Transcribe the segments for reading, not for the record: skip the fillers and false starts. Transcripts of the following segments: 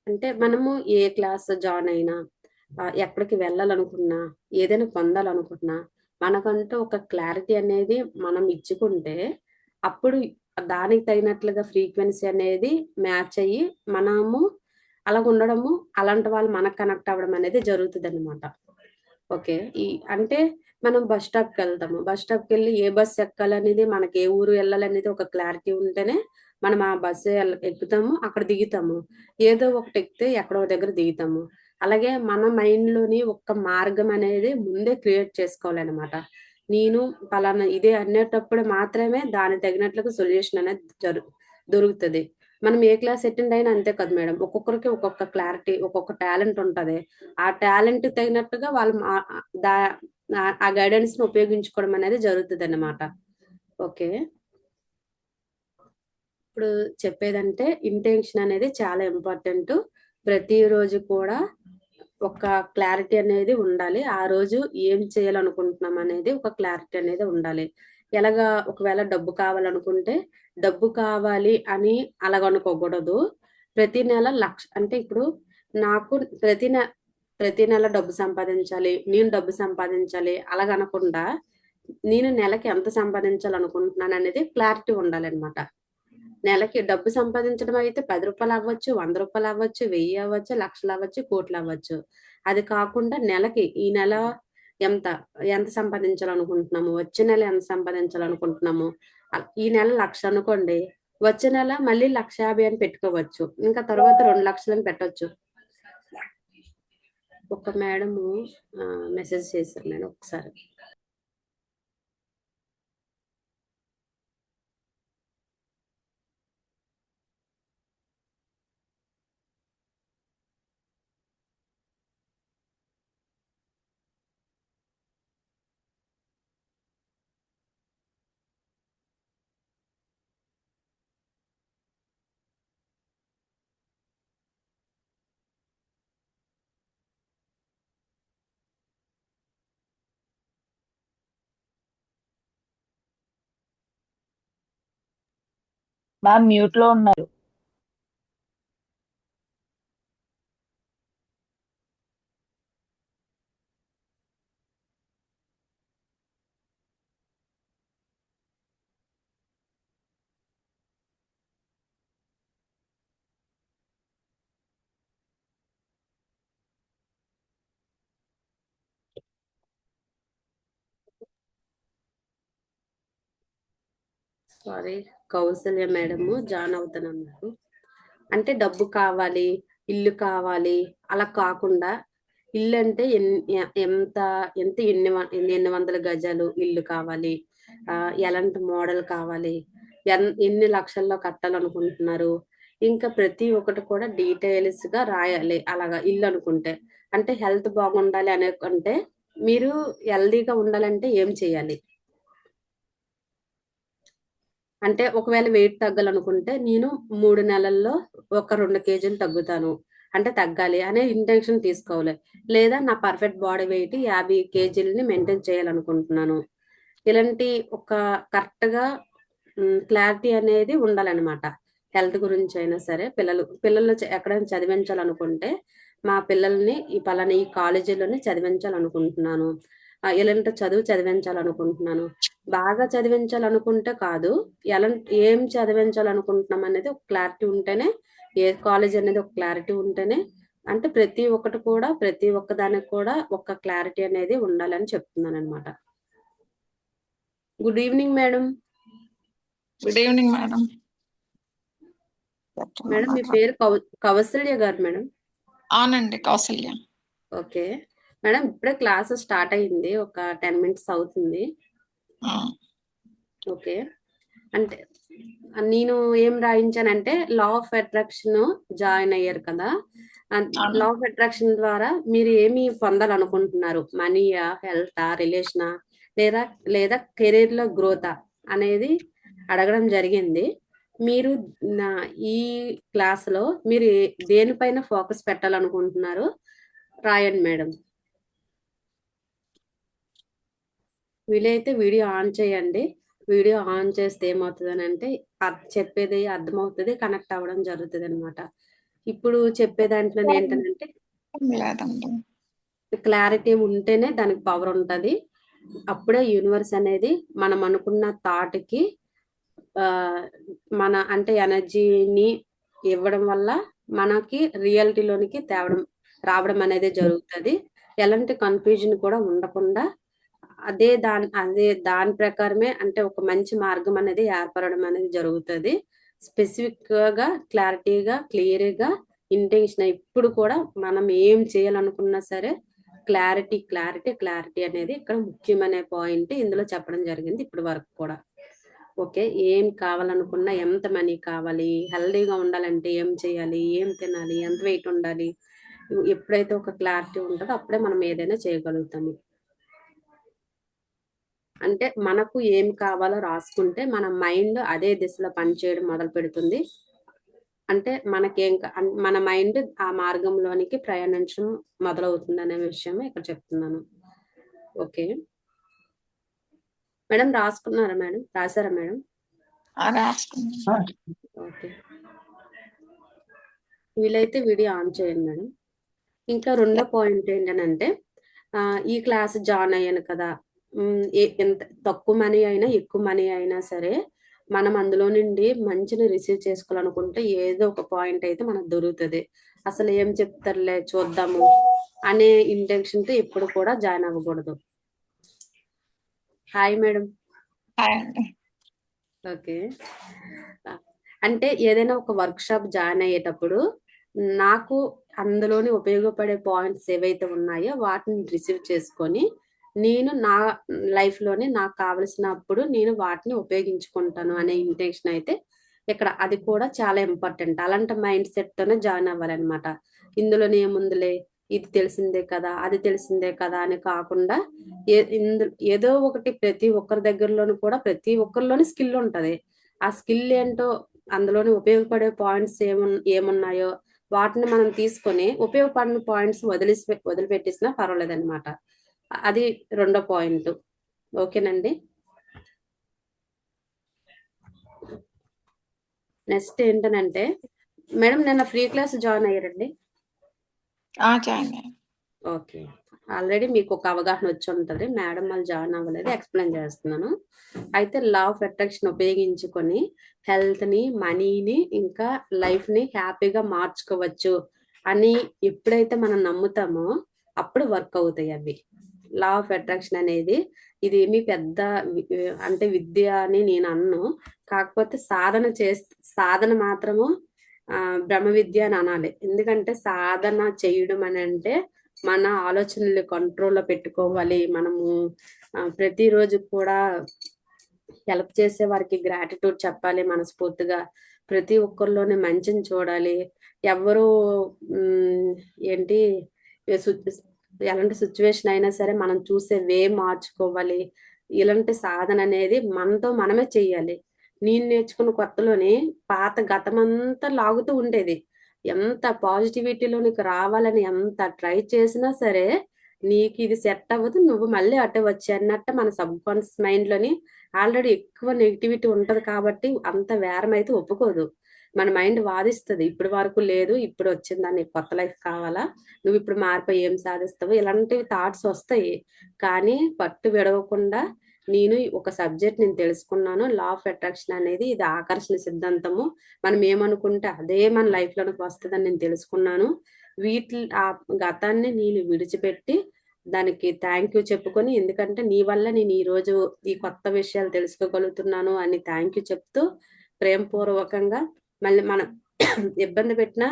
అంటే మనము ఏ class join అయినా, ఎక్కడికి వెళ్ళాలనుకున్నా, ఏదైనా పొందాలనుకున్నా, మనకంటూ ఒక క్లారిటీ అనేది మనం ఇచ్చుకుంటే, అప్పుడు దానికి తగినట్లుగా ఫ్రీక్వెన్సీ అనేది మ్యాచ్ అయ్యి, మనము అలాగుండడము, అలాంటి వాళ్ళు మనకు కనెక్ట్ అవ్వడం అనేది జరుగుతదనమాట. ఓకే. అంటే మనం బస్ స్టాప్‌కెళ్తాము. బస్ స్టాప్‌కెళ్ళి ఏ బస్ ఎక్కాలనేది, మనకి ఏ ఊరు ఎళ్ళాలనేది ఒక క్లారిటీ ఉంటేనే, మనం ఆ బస్సు ఎక్కుతాము, అక్కడ దిగుతాము. ఏదో ఒకటి ఎక్కితే ఎక్కడో దగ్గర దిగుతాము. అలాగే మన మైండ్‌లోని ఒక మార్గం అనేది ముందే క్రియేట్ చేసుకోవాలనమాట. నేను పలానా ఇదే అనేటప్పుడు మాత్రమే దానికి తగినట్లుగా సొల్యూషన్ అనేది దొరుకుతది. మనం ఏ క్లాస్ అటెండ్ అయినా అంతే కదా మేడం. ఒక్కొక్కరికి ఒక్కొక్క క్లారిటీ, ఒక్కొక్క టాలెంట్ ఉంటది. ఆ టాలెంట్‌కి తగినట్టుగా వాళ్ళు దా ఆ గైడెన్స్‌ని ఉపయోగించుకోవడం అనేది జరుగుతదన్నమాట. ఓకే. ఇప్పుడు చెప్పేదంటే ఇంటెన్షన్ అనేది చాలా ఇంపార్టెంటు. ప్రతిరోజు కూడా ఒక క్లారిటీ అనేది ఉండాలి. ఆ రోజు ఏం చేయాలనుకుంటున్నాం అనేది ఒక క్లారిటీ అనేది ఉండాలి. ఎలాగా ఒకవేళ డబ్బు కావాలనుకుంటే, డబ్బు కావాలి అని అలాగనుకోకూడదు. ప్రతి నెల అంటే ఇప్పుడు నాకు ప్రతి నెల డబ్బు సంపాదించాలి, నేను డబ్బు సంపాదించాలి అలాగనకుండా, నేను నెలకి ఎంత సంపాదించాలనుకుంటున్నాననేది క్లారిటీ ఉండాలనమాట. నెలకి డబ్బు సంపాదించడం అయితే రూ. 10 అవ్వచ్చు, రూ. 100 అవ్వచ్చు, 1000 అవ్వచ్చు, లక్షలవ్వచ్చు, కోట్లవ్వచ్చు. అది కాకుండా నెలకి ఈ నెల ఎంత, ఎంత సంపాదించాలనుకుంటున్నాము, వచ్చే నెల ఎంత సంపాదించాలనుకుంటున్నాము. ఈ నెల 1,00,000 అనుకోండి. వచ్చే నెల మళ్ళీ 1,50,000 అని పెట్టుకోవచ్చు. ఇంకా తర్వాత 2,00,000 అని పెట్టొచ్చు. ఒక మేడము మెసేజ్ చేశారు మేడం ఒకసారి. మ్యామ్ మ్యూట్ లో ఉన్నారు. సారీ, కౌసల్య మేడము జాయిన్ అవుతానన్నారు. అంటే డబ్బు కావాలి, ఇల్లు కావాలి అలా కాకుండా, ఇల్లంటే ఎంత, ఎన్ని వందల గజాలు ఇల్లు కావాలి, ఎలాంటి మోడల్ కావాలి, ఎన్ని లక్షల్లో కట్టాలనుకుంటున్నారు, ఇంకా ప్రతి ఒక్కటి కూడా డీటెయిల్స్‌గా రాయాలి. అలాగా ఇల్లు అనుకుంటే. అంటే హెల్త్ బాగుండాలి అంటే, మీరు హెల్తీగా ఉండాలంటే ఏం చేయాలి? అంటే ఒకవేళ వెయిట్ తగ్గాలనుకుంటే, నేను 3 నెలల్లో ఒక 2 కేజీలు తగ్గుతాను. అంటే తగ్గాలి అనే ఇంటెన్షన్ తీసుకోవాలి. లేదా నా పర్ఫెక్ట్ బాడీ వెయిట్ 50 కేజీలని మెయింటైన్ చేయాలనుకుంటున్నాను. ఇలాంటి ఒక కరెక్ట్‌గా క్లారిటీ అనేది ఉండాలనమాట. హెల్త్ గురించైనా సరే, పిల్లలు ఎక్కడైనా చదివించాలనుకుంటే, మా పిల్లల్ని ఈ పలానా ఈ కాలేజీలోనే చదివించాలనుకుంటున్నాను. ఇలాంటి చదువు చదివించాలనుకుంటున్నాను. బాగా చదివించాలనుకుంటే కాదు, ఏం చదివించాలనుకుంటున్నాం అనేది ఒక క్లారిటీ ఉంటేనే, ఏ కాలేజ్ అనేది ఒక క్లారిటీ ఉంటేనే, అంటే ప్రతి ఒక్కటి కూడా, ప్రతి ఒక్క దానికి కూడా ఒక క్లారిటీ అనేది ఉండాలని చెప్తున్నాననమాట. Good evening madam. Good evening madam. Madam మీ పేరు కౌసల్య గారు మేడం? అవునండి, కౌసల్య. ఓకే. మేడం ఇప్పుడే క్లాస్ స్టార్ట్ అయింది. ఒక 10 మినిట్స్ అవుతుంది. ఓకే. అంటే నేను ఏం రాయించానంటే, లా ఆఫ్ అట్రాక్షన్ జాయిన్ అయ్యారు కదా! లా ఆఫ్ అట్రాక్షన్ ద్వారా మీరు ఏమి పొందాలనుకుంటున్నారు? మనీయా? హెల్తా? రిలేషనా? లేదా లేదా కెరీర్‌లో గ్రోతా? అనేది అడగడం జరిగింది. మీరు నా ఈ క్లాస్‌లో మీరు దేనిపైన ఫోకస్ పెట్టాలనుకుంటున్నారో రాయండి మేడం. వీలైతే వీడియో ఆన్ చేయండి. వీడియో ఆన్ చేస్తే ఏమవుతదనంటే, చెప్పేది అర్థమవుతది. కనెక్ట్ అవ్వడం జరుగుతదనమాట. ఇప్పుడు చెప్పే దాంట్లో ఏంటంటే లేదండి. క్లారిటీ ఉంటేనే దానికి పవర్ ఉంటది. అప్పుడే యూనివర్స్ అనేది మనం అనుకున్న థాట్‌కి మన అంటే ఎనర్జీని ఇవ్వడం వల్ల మనకి రియాలిటీలోనికి రావడం అనేది జరుగుతది. ఎలాంటి కన్‌ఫ్యూజన్ కూడా ఉండకుండా అదే దాని ప్రకారమే అంటే ఒక మంచి మార్గం అనేది ఏర్పడడం అనేది జరుగుతది. స్పెసిఫిక్‌గా, క్లారిటీగా, క్లియర్‌గా ఇంటెన్షన్ ఇప్పుడు కూడా మనం ఏం చేయాలనుకున్నా సరే క్లారిటీ అనేది ఇక్కడ ముఖ్యమనే పాయింట్ ఇందులో చెప్పడం జరిగింది ఇప్పటి వరకు కూడా. ఓకే. ఏం కావాలనుకున్నా, ఎంత మనీ కావాలి, హెల్తీగా ఉండాలంటే ఏం చేయాలి, ఏం తినాలి, ఎంత వెయిట్ ఉండాలి, ఎప్పుడైతే ఒక క్లారిటీ ఉంటదో అప్పుడే మనం ఏదైనా చేయగలుగుతాము. అంటే మనకు ఏం కావాలో రాసుకుంటే మన మైండ్ అదే దిశలో పనిచేయడం మొదలుపెడుతుంది. అంటే మన మైండ్ ఆ మార్గంలోనికి ప్రయాణించడం మొదలవుతుందనే విషయం ఇక్కడ చెప్తున్నాను. ఓకే. మేడం రాసుకున్నారా మేడం? రాసారా మేడం? రాసుకున్నాను. ఓకే. వీలైతే వీడియో ఆన్ చేయండి మేడం. ఇంకా రెండో పాయింట్ ఏంటనంటే ఈ క్లాస్ జాయిన్ అయ్యాను కదా! ఎంత తక్కువ మనీ అయినా, ఎక్కువ మనీ అయినా సరే, మనం అందులో నుండి మంచిని రిసీవ్ చేసుకోవాలనుకుంటే ఏదో ఒక పాయింట్ అయితే మనకు దొరుకుతది. అసలు ఏం చెప్తారులే చూద్దాము అనే ఇంటెన్షన్‌తో ఎప్పుడు కూడా జాయిన్ అవ్వకూడదు. Hi madam. హాయ్ అండి. ఓకే. అంటే ఏదైనా ఒక వర్క్‌షాప్ జాయిన్ అయ్యేటప్పుడు నాకు అందులోని ఉపయోగపడే పాయింట్స్ ఏవైతే ఉన్నాయో వాటిని రిసీవ్ చేసుకొని నేను నా లైఫ్‌లోని నాకు కావాల్సినప్పుడు నేను వాటిని ఉపయోగించుకుంటాను అనే ఇంటెన్షన్ అయితే ఇక్కడ అది కూడా చాలా ఇంపార్టెంట్. అలాంటి మైండ్ సెట్‌తోనే జాయిన్ అవ్వాలన్నమాట. ఇందులోనే ఏముందిలే ఇది తెలిసిందే కదా! అది తెలిసిందే కదా! అని కాకుండా ఏదో ఒకటి ప్రతి ఒక్కరి దగ్గరలోను కూడా ప్రతి ఒక్కరిలోని స్కిల్ ఉంటది. ఆ స్కిల్ ఏంటో అందులోని ఉపయోగపడే పాయింట్స్ ఏమున్నాయో వాటిని మనం తీసుకొని ఉపయోగపడిన పాయింట్స్ వదిలిపెట్టేసినా పర్వాలేదన్నమాట. అది రెండో పాయింట్. ఓకేనండి. నెక్స్ట్ ఏంటనంటే మేడం నిన్న ఫ్రీ క్లాస్ జాయిన్ అయ్యారండి? జాయిన్ అయ్యాను. ఓకే. ఆల్రెడీ మీకు ఒక అవగాహన వచ్చి ఉంటది. మేడం వాళ్ళు జాయిన్ అవ్వలేదు. ఎక్స్‌ప్లెయిన్ చేస్తున్నాను. అయితే లా ఆఫ్ అట్రాక్షన్ ఉపయోగించుకొని హెల్త్‌ని, మనీని ఇంకా లైఫ్‌ని హ్యాపీగా మార్చుకోవచ్చు అని ఎప్పుడైతే మనం నమ్ముతామో అప్పుడు వర్క్ అవుతాయి అవి. లా ఆఫ్ అట్రాక్షన్ అనేది ఇదేమి పెద్ద అంటే విద్య అని నేను అనను. కాకపోతే సాధన మాత్రము బ్రహ్మ విద్య అని అనాలి. ఎందుకంటే సాధన చేయడం అని అంటే మన ఆలోచనలు కంట్రోల్‌లో పెట్టుకోవాలి. మనము ప్రతిరోజు కూడా హెల్ప్ చేసే వారికి గ్రాటిట్యూడ్ చెప్పాలి మనస్ఫూర్తిగా. ప్రతి ఒక్కరిలోని మంచిని చూడాలి. ఎవ్వరు ఏంటి ఎ సు ఎలాంటి సిట్యుయేషన్ అయినా సరే మనం చూసే మార్చుకోవాలి. ఇలాంటి సాధన అనేది మనతో మనమే చెయ్యాలి. నేను నేర్చుకున్న కొత్తలోని పాత గతమంతా లాగుతూ ఉండేది. ఎంత పాజిటివిటీలోనికి రావాలని ఎంత ట్రై చేసినా సరే, నీకిది సెట్ అవ్వదు. నువ్వు మళ్ళీ అటే వచ్చేయి అన్నట్టు మన సబ్‌కాన్షియస్ మైండ్‌లోని ఆల్రెడీ ఎక్కువ నెగటివిటీ ఉంటది కాబట్టి అంత వేరమైతే ఒప్పుకోదు. మన మైండ్ వాదిస్తది. ఇప్పటి వరకు లేదు. ఇప్పుడు వచ్చిందా నీకు కొత్త లైఫ్ కావాలా? నువ్వు ఇప్పుడు మారిపోయి ఏం సాధిస్తావు? ఇలాంటివి థాట్స్ వస్తాయి. కానీ పట్టు విడవకుండా ఒక సబ్జెక్ట్ నేను తెలుసుకున్నాను. లా ఆఫ్ అట్రాక్షన్ అనేది ఇది ఆకర్షణ సిద్ధాంతము. మనం ఏమనుకుంటే అదే మన లైఫ్‌లోనికి వస్తదని నేను తెలుసుకున్నాను. ఆ గతాన్ని నేను విడిచిపెట్టి దానికి థ్యాంక్ యూ చెప్పుకొని ఎందుకంటే నీ వల్ల నేను ఈరోజు ఈ కొత్త విషయాలు తెలుసుకోగలుగుతున్నాను అని థ్యాంక్ యూ చెప్తూ ప్రేమపూర్వకంగా మళ్ళీ మనం ఇబ్బంది పెట్టినా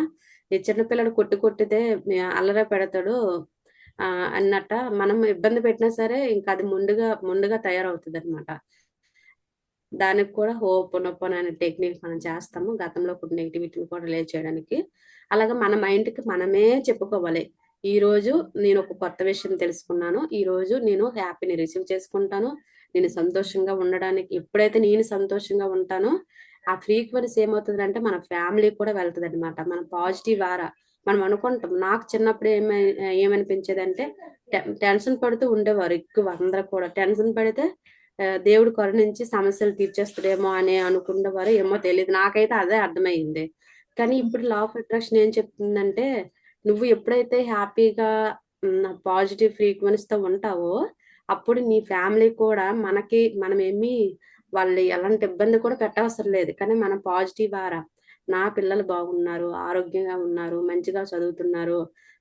ఈ చిన్న పిల్లడు కొట్టితే అల్లరి పెడతాడు అన్నట్ట మనం ఇబ్బంది పెట్టినా సరే ఇంకా అది ముందుగా తయారవుతుందన్నమాట. దానికి కూడా హోపోనోపోనో అనే టెక్నిక్ మనం చేస్తాము. గతంలో కొన్ని నెగటివిటీని కూడా రిలీజ్ చేయడానికి. అలాగే మన మైండ్‌కి మనమే చెప్పుకోవాలి. ఈరోజు నేను ఒక కొత్త విషయం తెలుసుకున్నాను. ఈరోజు నేను హ్యాపీని రిసీవ్ చేసుకుంటాను. నేను సంతోషంగా ఉండడానికి ఎప్పుడైతే నేను సంతోషంగా ఉంటానో, ఆ ఫ్రీక్వెన్సీ ఏమవుతదంటే మన ఫ్యామిలీకి కూడా వెళ్తదనమాట. మన పాజిటివ్ ఆరా. మనం అనుకుంటాం. నాకు చిన్నప్పుడు ఏమనిపించేదంటే టెన్షన్ పడుతూ ఉండేవారు ఎక్కువ అందరూ కూడా. టెన్షన్ పడితే దేవుడు కరుణించి సమస్యలు తీర్చేస్తాడేమో అని అనుకునేవారో ఏమో తెలీదు. నాకైతే అదే అర్థమయింది. కానీ ఇప్పుడు లా ఆఫ్ అట్రాక్షన్ ఏం చెప్తుందంటే, నువ్వు ఎప్పుడైతే హ్యాపీగా పాజిటివ్ ఫ్రీక్వెన్సీతో ఉంటావో, అప్పుడు నీ ఫ్యామిలీ కూడా మనమేమి వాళ్ళు ఎలాంటి ఇబ్బంది కూడా పెట్టవసరం లేదు. కానీ మనం పాజిటివ్ ఆరా, నా పిల్లలు బాగున్నారు, ఆరోగ్యంగా ఉన్నారు, మంచిగా చదువుతున్నారు,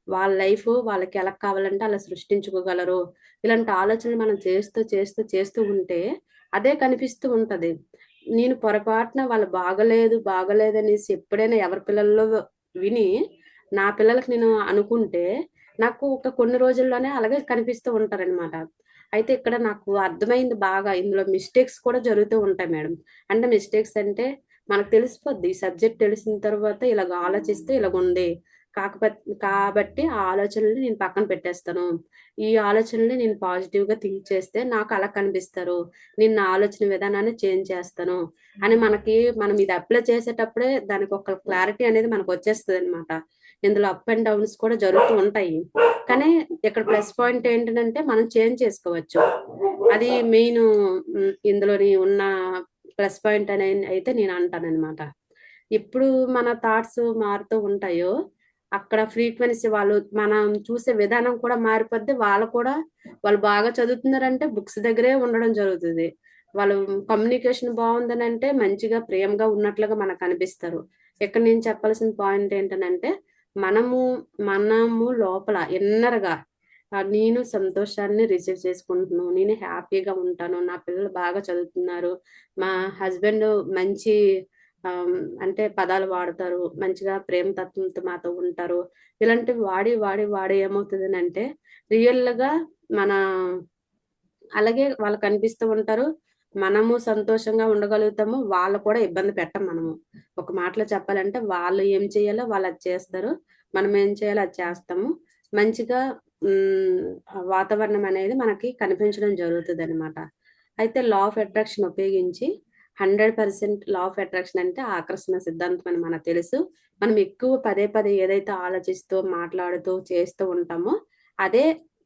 వాళ్ళ లైఫ్ వాళ్ళకి ఎలా కావాలంటే అలా సృష్టించుకోగలరు. ఇలాంటి ఆలోచనలు మనం చేస్తూ, చేస్తూ, చేస్తూ ఉంటే అదే కనిపిస్తూ ఉంటది. నేను పొరపాటున వాళ్ళు బాగలేదనేసి ఎప్పుడైనా ఎవరి పిల్లల్లో విని, నా పిల్లలకి నేను అనుకుంటే, నాకు ఒక కొన్ని రోజుల్లోనే అలాగే కనిపిస్తూ ఉంటారనమాట. అయితే ఇక్కడ నాకు అర్థమైంది బాగా, ఇందులో మిస్టేక్స్ కూడా జరుగుతూ ఉంటాయి మేడం. అంటే మిస్టేక్స్ అంటే మనకు తెలిసిపోద్ది. ఈ సబ్జెక్ట్ తెలిసిన తర్వాత ఇలాగ ఆలోచిస్తే ఇలాగుంది. కాబట్టి ఆ ఆలోచనలని నేను పక్కన పెట్టేస్తాను. ఈ ఆలోచనలని నేను పాజిటివ్‌గా థింక్ చేస్తే నాకు అలా కనిపిస్తారు. నేను నా ఆలోచన విధానాన్ని చేంజ్ చేస్తాను అని మనం ఇది అప్లై చేసేటప్పుడే దానికి ఒక క్లారిటీ అనేది మనకు వచ్చేస్తదనమాట. ఇందులో అప్ అండ్ డౌన్స్ కూడా జరుగుతూ ఉంటాయి. కానీ ఇక్కడ ప్లస్ పాయింట్ ఏంటంటే మనం చేంజ్ చేసుకోవచ్చు. అది మెయిన్ ఇందులోని ఉన్న ప్లస్ పాయింట్ అని అయితే నేను అంటాననమాట. ఎప్పుడు మన థాట్స్ మారుతూ ఉంటాయో, అక్కడ ఫ్రీక్వెన్సీ మనం చూసే విధానం కూడా మారిపోద్ది. వాళ్ళు బాగా చదువుతున్నారంటే బుక్స్ దగ్గరే ఉండడం జరుగుతది. వాళ్ళు కమ్యూనికేషన్ బావుందనంటే మంచిగా ప్రేమగా ఉన్నట్లుగా మనకు అనిపిస్తారు. ఇక్కడ నేను చెప్పాల్సిన పాయింట్ ఏంటనంటే, మనము మనము లోపల ఇన్నర్‌గా నేను సంతోషాన్ని రిసీవ్ చేసుకుంటున్నాను. నేను హ్యాపీగా ఉంటాను. నా పిల్లలు బాగా చదువుతున్నారు. మా హస్బెండ్ మంచి అంటే పదాలు వాడతారు. మంచిగా ప్రేమ తత్వంతో మాతో ఉంటారు. ఇలాంటివి వాడి ఏమవుతదనంటే రియల్‌గా మన అలాగే వాళ్ళు కనిపిస్తూ ఉంటారు. మనము సంతోషంగా ఉండగలుగుతాము. వాళ్ళు కూడా ఇబ్బంది పెట్టం మనము. ఒక మాటలో చెప్పాలంటే వాళ్ళు ఏం చేయాలో వాళ్ళు అది చేస్తారు. మనం ఏం చేయాలో అది చేస్తాము. మంచిగా హ్మ్. వాతావరణం అనేది మనకి కనిపించడం జరుగుతదనమాట. అయితే లా ఆఫ్ అట్రాక్షన్ ఉపయోగించి 100% లా ఆఫ్ అట్రాక్షన్ అంటే ఆకర్షణ సిద్ధాంతం అని మనకు తెలుసు. మనం ఎక్కువ పదే పదే ఏదైతే ఆలోచిస్తూ, మాట్లాడుతూ, చేస్తూ ఉంటామో అదే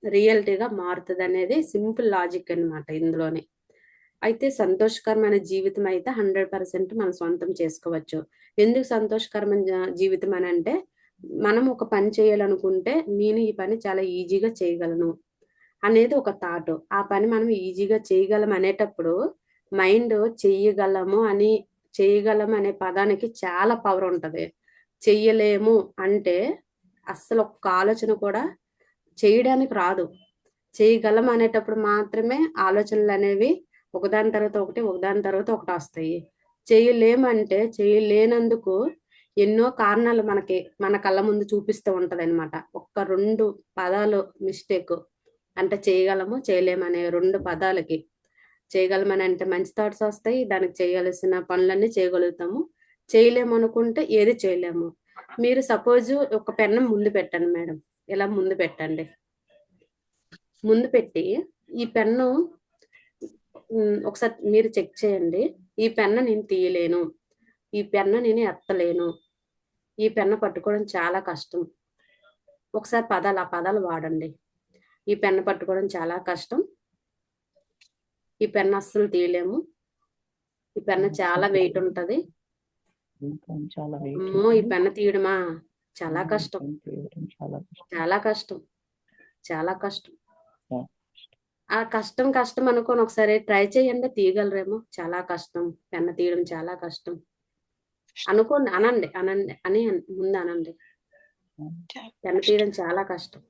రియాలిటీగా మారుతదనేది సింపుల్ లాజిక్ అన్నమాట ఇందులోనే. అయితే సంతోషకరమైన జీవితం అయితే 100% మనం సొంతం చేసుకోవచ్చు. ఎందుకు సంతోషకరమైన జీవితం అనంటే, మనం ఒక పని చేయాలనుకుంటే, నేను ఈ పని చాలా ఈజీగా చేయగలను అనేది ఒక థాట్. ఆ పని మనం ఈజీగా చేయగలం అనేటప్పుడు మైండ్ చేయగలం అనే పదానికి చాలా పవర్ ఉంటది. చెయ్యలేము అంటే అస్సలు ఒక్క ఆలోచన కూడా చేయడానికి రాదు. చేయగలం అనేటప్పుడు మాత్రమే ఆలోచనలనేవి ఒకదాని తర్వాత ఒకటి, ఒకదాని తర్వాత ఒకటొస్తాయి. చేయలేమంటే చేయలేనందుకు ఎన్నో కారణాలు మన కళ్ళ ముందు చూపిస్తూ ఉంటదనమాట. ఒక్క 2 పదాలు మిస్టేకు. అంటే చేయగలము, చేయలేము అనే 2 పదాలకి. చేయగలమని అంటే మంచి థాట్స్ వస్తాయి. దానికి చేయాల్సిన పనులన్నీ చేయగలుగుతాము. చేయలేము అనుకుంటే ఏది చేయలేము. మీరు సపోజ్ ఒక పెన్ను ముందు పెట్టండి మేడం. ఇలా ముందు పెట్టండి. ముందు పెట్టి ఈ పెన్ను ఒకసారి మీరు చెక్ చేయండి. ఈ పెన్ను నేను తీయలేను. ఈ పెన్ను నేను ఎత్తలేను. ఈ పెన్ను పట్టుకోవడం చాలా కష్టం. ఒకసారి ఆ పదాలు వాడండి. ఈ పెన్ను పట్టుకోవడం చాలా కష్టం. ఈ పెన్ను అస్సలు తీయలేము. ఈ పెన్ను చాలా వెయిట్ ఉంటది. చాలా వెయిట్ అమ్మో! ఈ పెన్ను తీయడమా చాలా కష్టం. చాలా కష్టం. చాలా కష్టం. ఆ కష్టం అనుకోని ఒకసారి ట్రై చేయండి. తీయగలరేమో. చాలా కష్టం. పెన్ను తీయడం చాలా కష్టం. అనుకోండి. అనండి. ముందు అనండి. పెన్ను తీయడం చాలా కష్టం.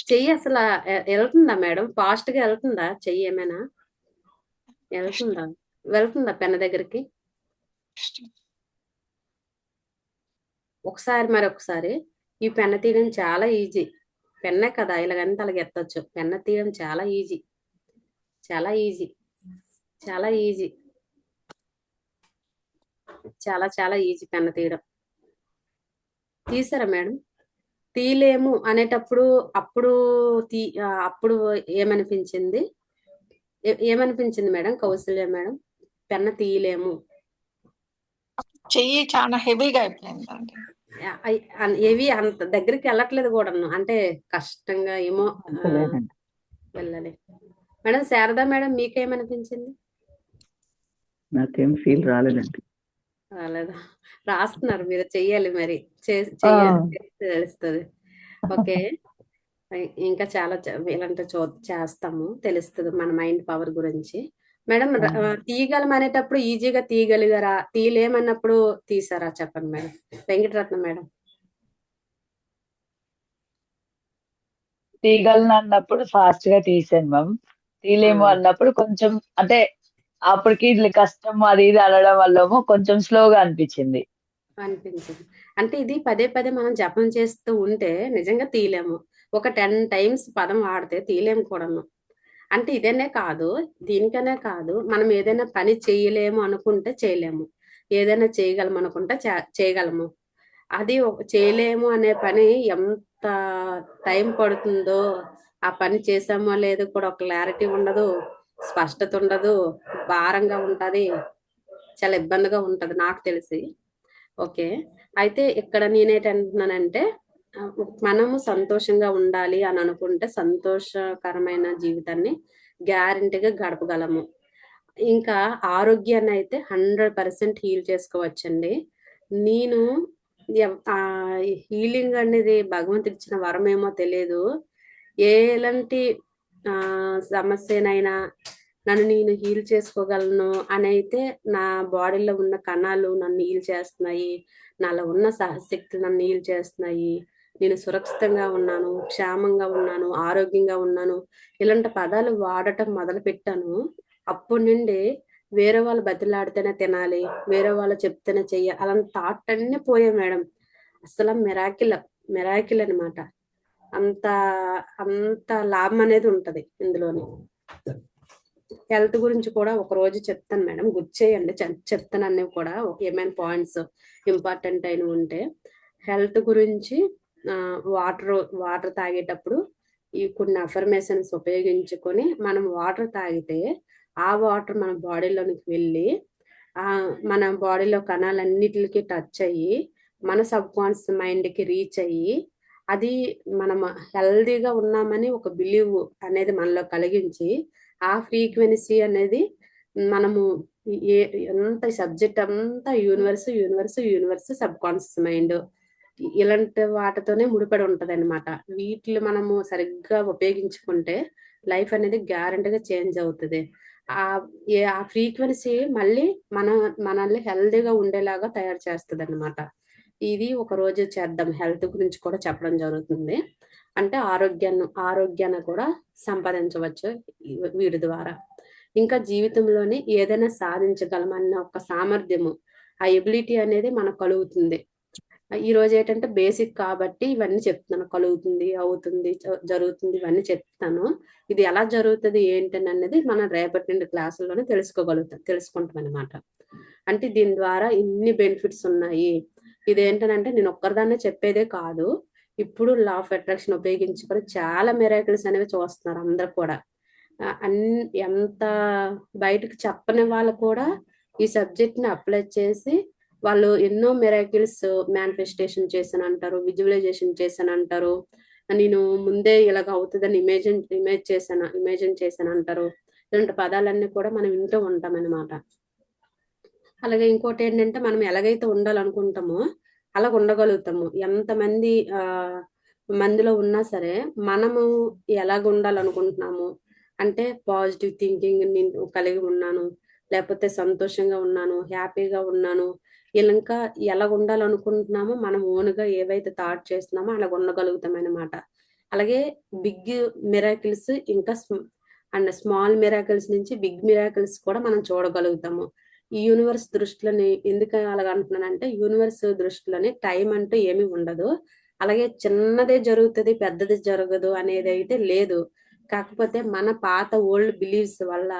చెయ్యి అసల ఎళ్తుందా మేడం? ఫాస్ట్‌గా ఎళ్తుందా చెయ్యి ఏమైనా? ఎళ్తుందా? వెళ్తుందా పెన్ను దగ్గరికి? మరొకసారి ఈ పెన్ను తీయడం చాలా ఈజీ. పెన్నే కదా! ఇలాగంటే అలాగ ఎత్తొచ్చు. పెన్ను తీయడం చాలా ఈజీ. చాలా ఈజీ. చాలా ఈజీ. చాలా చాలా ఈజీ పెన్ను తీయడం. తీసారా మేడం? తీయలేము అనేటప్పుడు అప్పుడు ఏమనిపించింది? ఏమనిపించింది మేడం కౌసల్య మేడం? పెన్ను తీయలేము. చెయ్యి చాలా హెవీగా అయిపోయిందండి. ఏవి అంత దగ్గరికి వెళ్ళట్లేదు కూడాను. అంటే కష్టంగా ఏమో వెళ్ళాలి. మేడం శారదా మేడం మీకేమనిపించింది? నాకేం ఫీల్ రాలేదండి. రాలేదా? రాస్తున్నారు మీరు, చెయ్యాలి మరి. ఆ, చెయ్యాలి, చేస్తే తెలుస్తుంది. ఓకే. ఇంకా చాలా ఇలాంటి చేస్తాము, తెలుస్తుంది మన మైండ్ పవర్ గురించి. మేడం, ఆ. తీయగలం అనేటప్పుడు ఈజీగా తీయగలిగారా, తీయలేమన్నప్పుడు తీసారా? చెప్పండి మేడం. వెంకటరత్నం మేడం. తీయగలను అన్నప్పుడు ఫాస్ట్ గా తీసాను మ్యామ్. తీయలేము ఆ, అన్నప్పుడు కొంచెం అంటే అప్పటికి ఇట్లా కష్టం అది ఇది అనడం వల్లేమో కొంచెం స్లోగా అనిపించింది. అనిపించింది. అంటే ఇది పదే పదే మనం జపం చేస్తూ ఉంటే నిజంగా తీయలేము. ఒక 10 టైమ్స్ పదం వాడితే తీయలేము కూడాను. అంటే ఇదనే కాదు, దీనికనే కాదు, మనం ఏదైనా పని చేయలేము అనుకుంటే చేయలేము. ఏదైనా చేయగలం అనుకుంటే చేయగలము. అది చేయలేము అనే పని ఎంత టైం పడుతుందో, ఆ పని చేసామో లేదో కూడా ఒక క్లారిటీ ఉండదు, స్పష్టత ఉండదు, భారంగా ఉంటది, చాలా ఇబ్బందిగా ఉంటది నాకు తెలిసి. ఓకే. అయితే ఇక్కడ నేనేటంటున్నానంటే, మనము సంతోషంగా ఉండాలి అని అనుకుంటే సంతోషకరమైన జీవితాన్ని గ్యారెంటీగా గడపగలము. ఇంకా ఆరోగ్యాన్ని అయితే 100% హీల్ చేసుకోవచ్చండి. నేను హీలింగ్ అనేది భగవంతుడిచ్చిన వరమేమో తెలియదు. ఎలాంటి సమస్యనైనా నన్ను నేను హీల్ చేసుకోగలను అని అయితే, నా బాడీలో ఉన్న కణాలు నన్ను హీల్ చేస్తున్నాయి, నాలో ఉన్న సహశక్తులు నన్ను హీల్ చేస్తున్నాయి, నేను సురక్షితంగా ఉన్నాను, క్షేమంగా ఉన్నాను, ఆరోగ్యంగా ఉన్నాను, ఇలాంటి పదాలు వాడటం మొదలు పెట్టాను. అప్పటి నుండి వేరే వాళ్ళు బతిలాడితేనే తినాలి, వేరే వాళ్ళు చెప్తేనే చెయ్యాలి, అలాంటి థాట్ అన్నీ పోయాయి మేడం. అసలు మిరాకిల్, మిరాకిల్ అనమాట. అంత అంత లాభం అనేది ఉంటది ఇందులోని. హెల్త్ గురించి కూడా ఒక రోజు చెప్తాను మేడం, గుర్తు చేయండి. చెప్తాను అన్ని కూడా, ఏమైనా పాయింట్స్ ఇంపార్టెంట్ అయిన ఉంటే. హెల్త్ గురించి వాటర్ వాటర్ తాగేటప్పుడు ఈ కొన్ని అఫర్మేషన్స్ ఉపయోగించుకొని మనం వాటర్ తాగితే, ఆ వాటర్ మన బాడీలోనికి వెళ్ళి మన బాడీలో కణాలన్నిటికి టచ్ అయ్యి మన సబ్ కాన్షియస్ మైండ్కి రీచ్ అయ్యి, అది మనం హెల్దీగా ఉన్నామని ఒక బిలీవ్ అనేది మనలో కలిగించి, ఆ ఫ్రీక్వెన్సీ అనేది మనము ఏ ఎంత సబ్జెక్ట్ అంతా universe universe universe sub conscious mind ఇలాంటి వాటితోనే ముడిపడి ఉంటది అనమాట. వీటిని మనము సరిగ్గా ఉపయోగించుకుంటే లైఫ్ అనేది గ్యారెంటీగా చేంజ్ అవుతుంది. ఆ ఆ ఫ్రీక్వెన్సీ మళ్ళీ మనల్ని హెల్దీగా ఉండేలాగా తయారు చేస్తుంది అనమాట. ఇది ఒక రోజు చేద్దాం, హెల్త్ గురించి కూడా చెప్పడం జరుగుతుంది. అంటే ఆరోగ్యాన్ని కూడా సంపాదించవచ్చు వీడి ద్వారా. ఇంకా జీవితంలోని ఏదైనా సాధించగలమన్న ఒక సామర్థ్యము, ఆ ఎబిలిటీ అనేది మనకు కలుగుతుంది. ఈ రోజు ఏంటంటే బేసిక్ కాబట్టి ఇవన్నీ చెప్తున్నాను, కలుగుతుంది, అవుతుంది, జరుగుతుంది, ఇవన్నీ చెప్తాను. ఇది ఎలా జరుగుతుంది ఏంటని అనేది మనం రేపటి నుండి క్లాసుల్లోనే తెలుసుకుంటాం అనమాట. అంటే దీని ద్వారా ఇన్ని బెనిఫిట్స్ ఉన్నాయి. ఇదేంటనంటే నేను ఒక్కరిదాన్నే చెప్పేదే కాదు, ఇప్పుడు లా ఆఫ్ అట్రాక్షన్ ఉపయోగించుకొని చాలా మిరాకిల్స్ అనేవి చూస్తున్నారు అందరు కూడా. ఎంత బయటకు చెప్పని వాళ్ళు కూడా ఈ సబ్జెక్ట్ ని అప్లై చేసి వాళ్ళు ఎన్నో మిరాకిల్స్ మేనిఫెస్టేషన్ చేశాను అంటారు, విజువలైజేషన్ చేశాను అంటారు, నేను ముందే ఇలాగ అవుతుందని ఇమేజిన్ చేశాను అంటారు. ఇలాంటి పదాలన్నీ కూడా మనం వింటూ ఉంటాం అనమాట. అలాగే ఇంకోటి ఏంటంటే, మనం ఎలాగైతే ఉండాలనుకుంటామో అలాగ ఉండగలుగుతాము. ఎంతమంది మందిలో ఉన్నా సరే, మనము ఎలాగ ఉండాలనుకుంటున్నాము అంటే, పాజిటివ్ థింకింగ్ నేను కలిగి ఉన్నాను, లేకపోతే సంతోషంగా ఉన్నాను, హ్యాపీగా ఉన్నాను, ఇలా ఇంకా ఎలాగ ఉండాలనుకుంటున్నామో మనం ఓన్గా ఏవైతే థాట్ చేస్తున్నామో అలాగ ఉండగలుగుతాం అనమాట. అలాగే బిగ్ మిరాకిల్స్ ఇంకా అండ్ స్మాల్ మిరాకిల్స్ నుంచి బిగ్ మిరాకిల్స్ కూడా మనం చూడగలుగుతాము. ఈ యూనివర్స్ దృష్టిలోని ఎందుకు అలాగ అంటున్నానంటే, యూనివర్స్ దృష్టిలోని టైం అంటూ ఏమీ ఉండదు. అలాగే చిన్నదే జరుగుతుంది, పెద్దది జరగదు అనేది అయితే లేదు. కాకపోతే మన పాత ఓల్డ్ బిలీవ్స్ వల్ల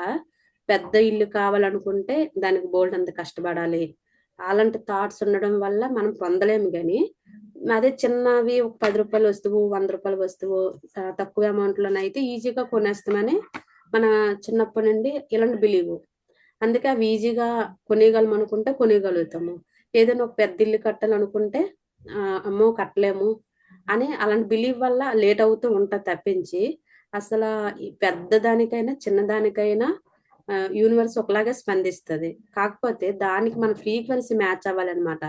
పెద్ద ఇల్లు కావాలనుకుంటే దానికి బోల్డ్ అంత కష్టపడాలి. అలాంటి థాట్స్ ఉండడం వల్ల మనం పొందలేము గాని, అదే చిన్నవి ఒక రూ. 10 వస్తువు, రూ. 100 వస్తువు తక్కువ అమౌంట్ లోనైతే ఈజీగా కొనేస్తామని మన చిన్నప్పటి నుండి ఇలాంటి బిలీవ్. అందుకే అవి ఈజీగా కొనేయగలం అనుకుంటే కొనేయగలుగుతాము. ఏదైనా ఒక పెద్ద ఇల్లు కట్టాలనుకుంటే అమ్మో కట్టలేము అని అలాంటి బిలీవ్ వల్ల లేట్ అవుతూ ఉంటది తప్పించి, అసలు ఈ పెద్ద దానికైనా చిన్నదానికైనా యూనివర్స్ ఒకలాగే స్పందిస్తుంది. కాకపోతే దానికి మన ఫ్రీక్వెన్సీ మ్యాచ్ అవ్వాలన్నమాట.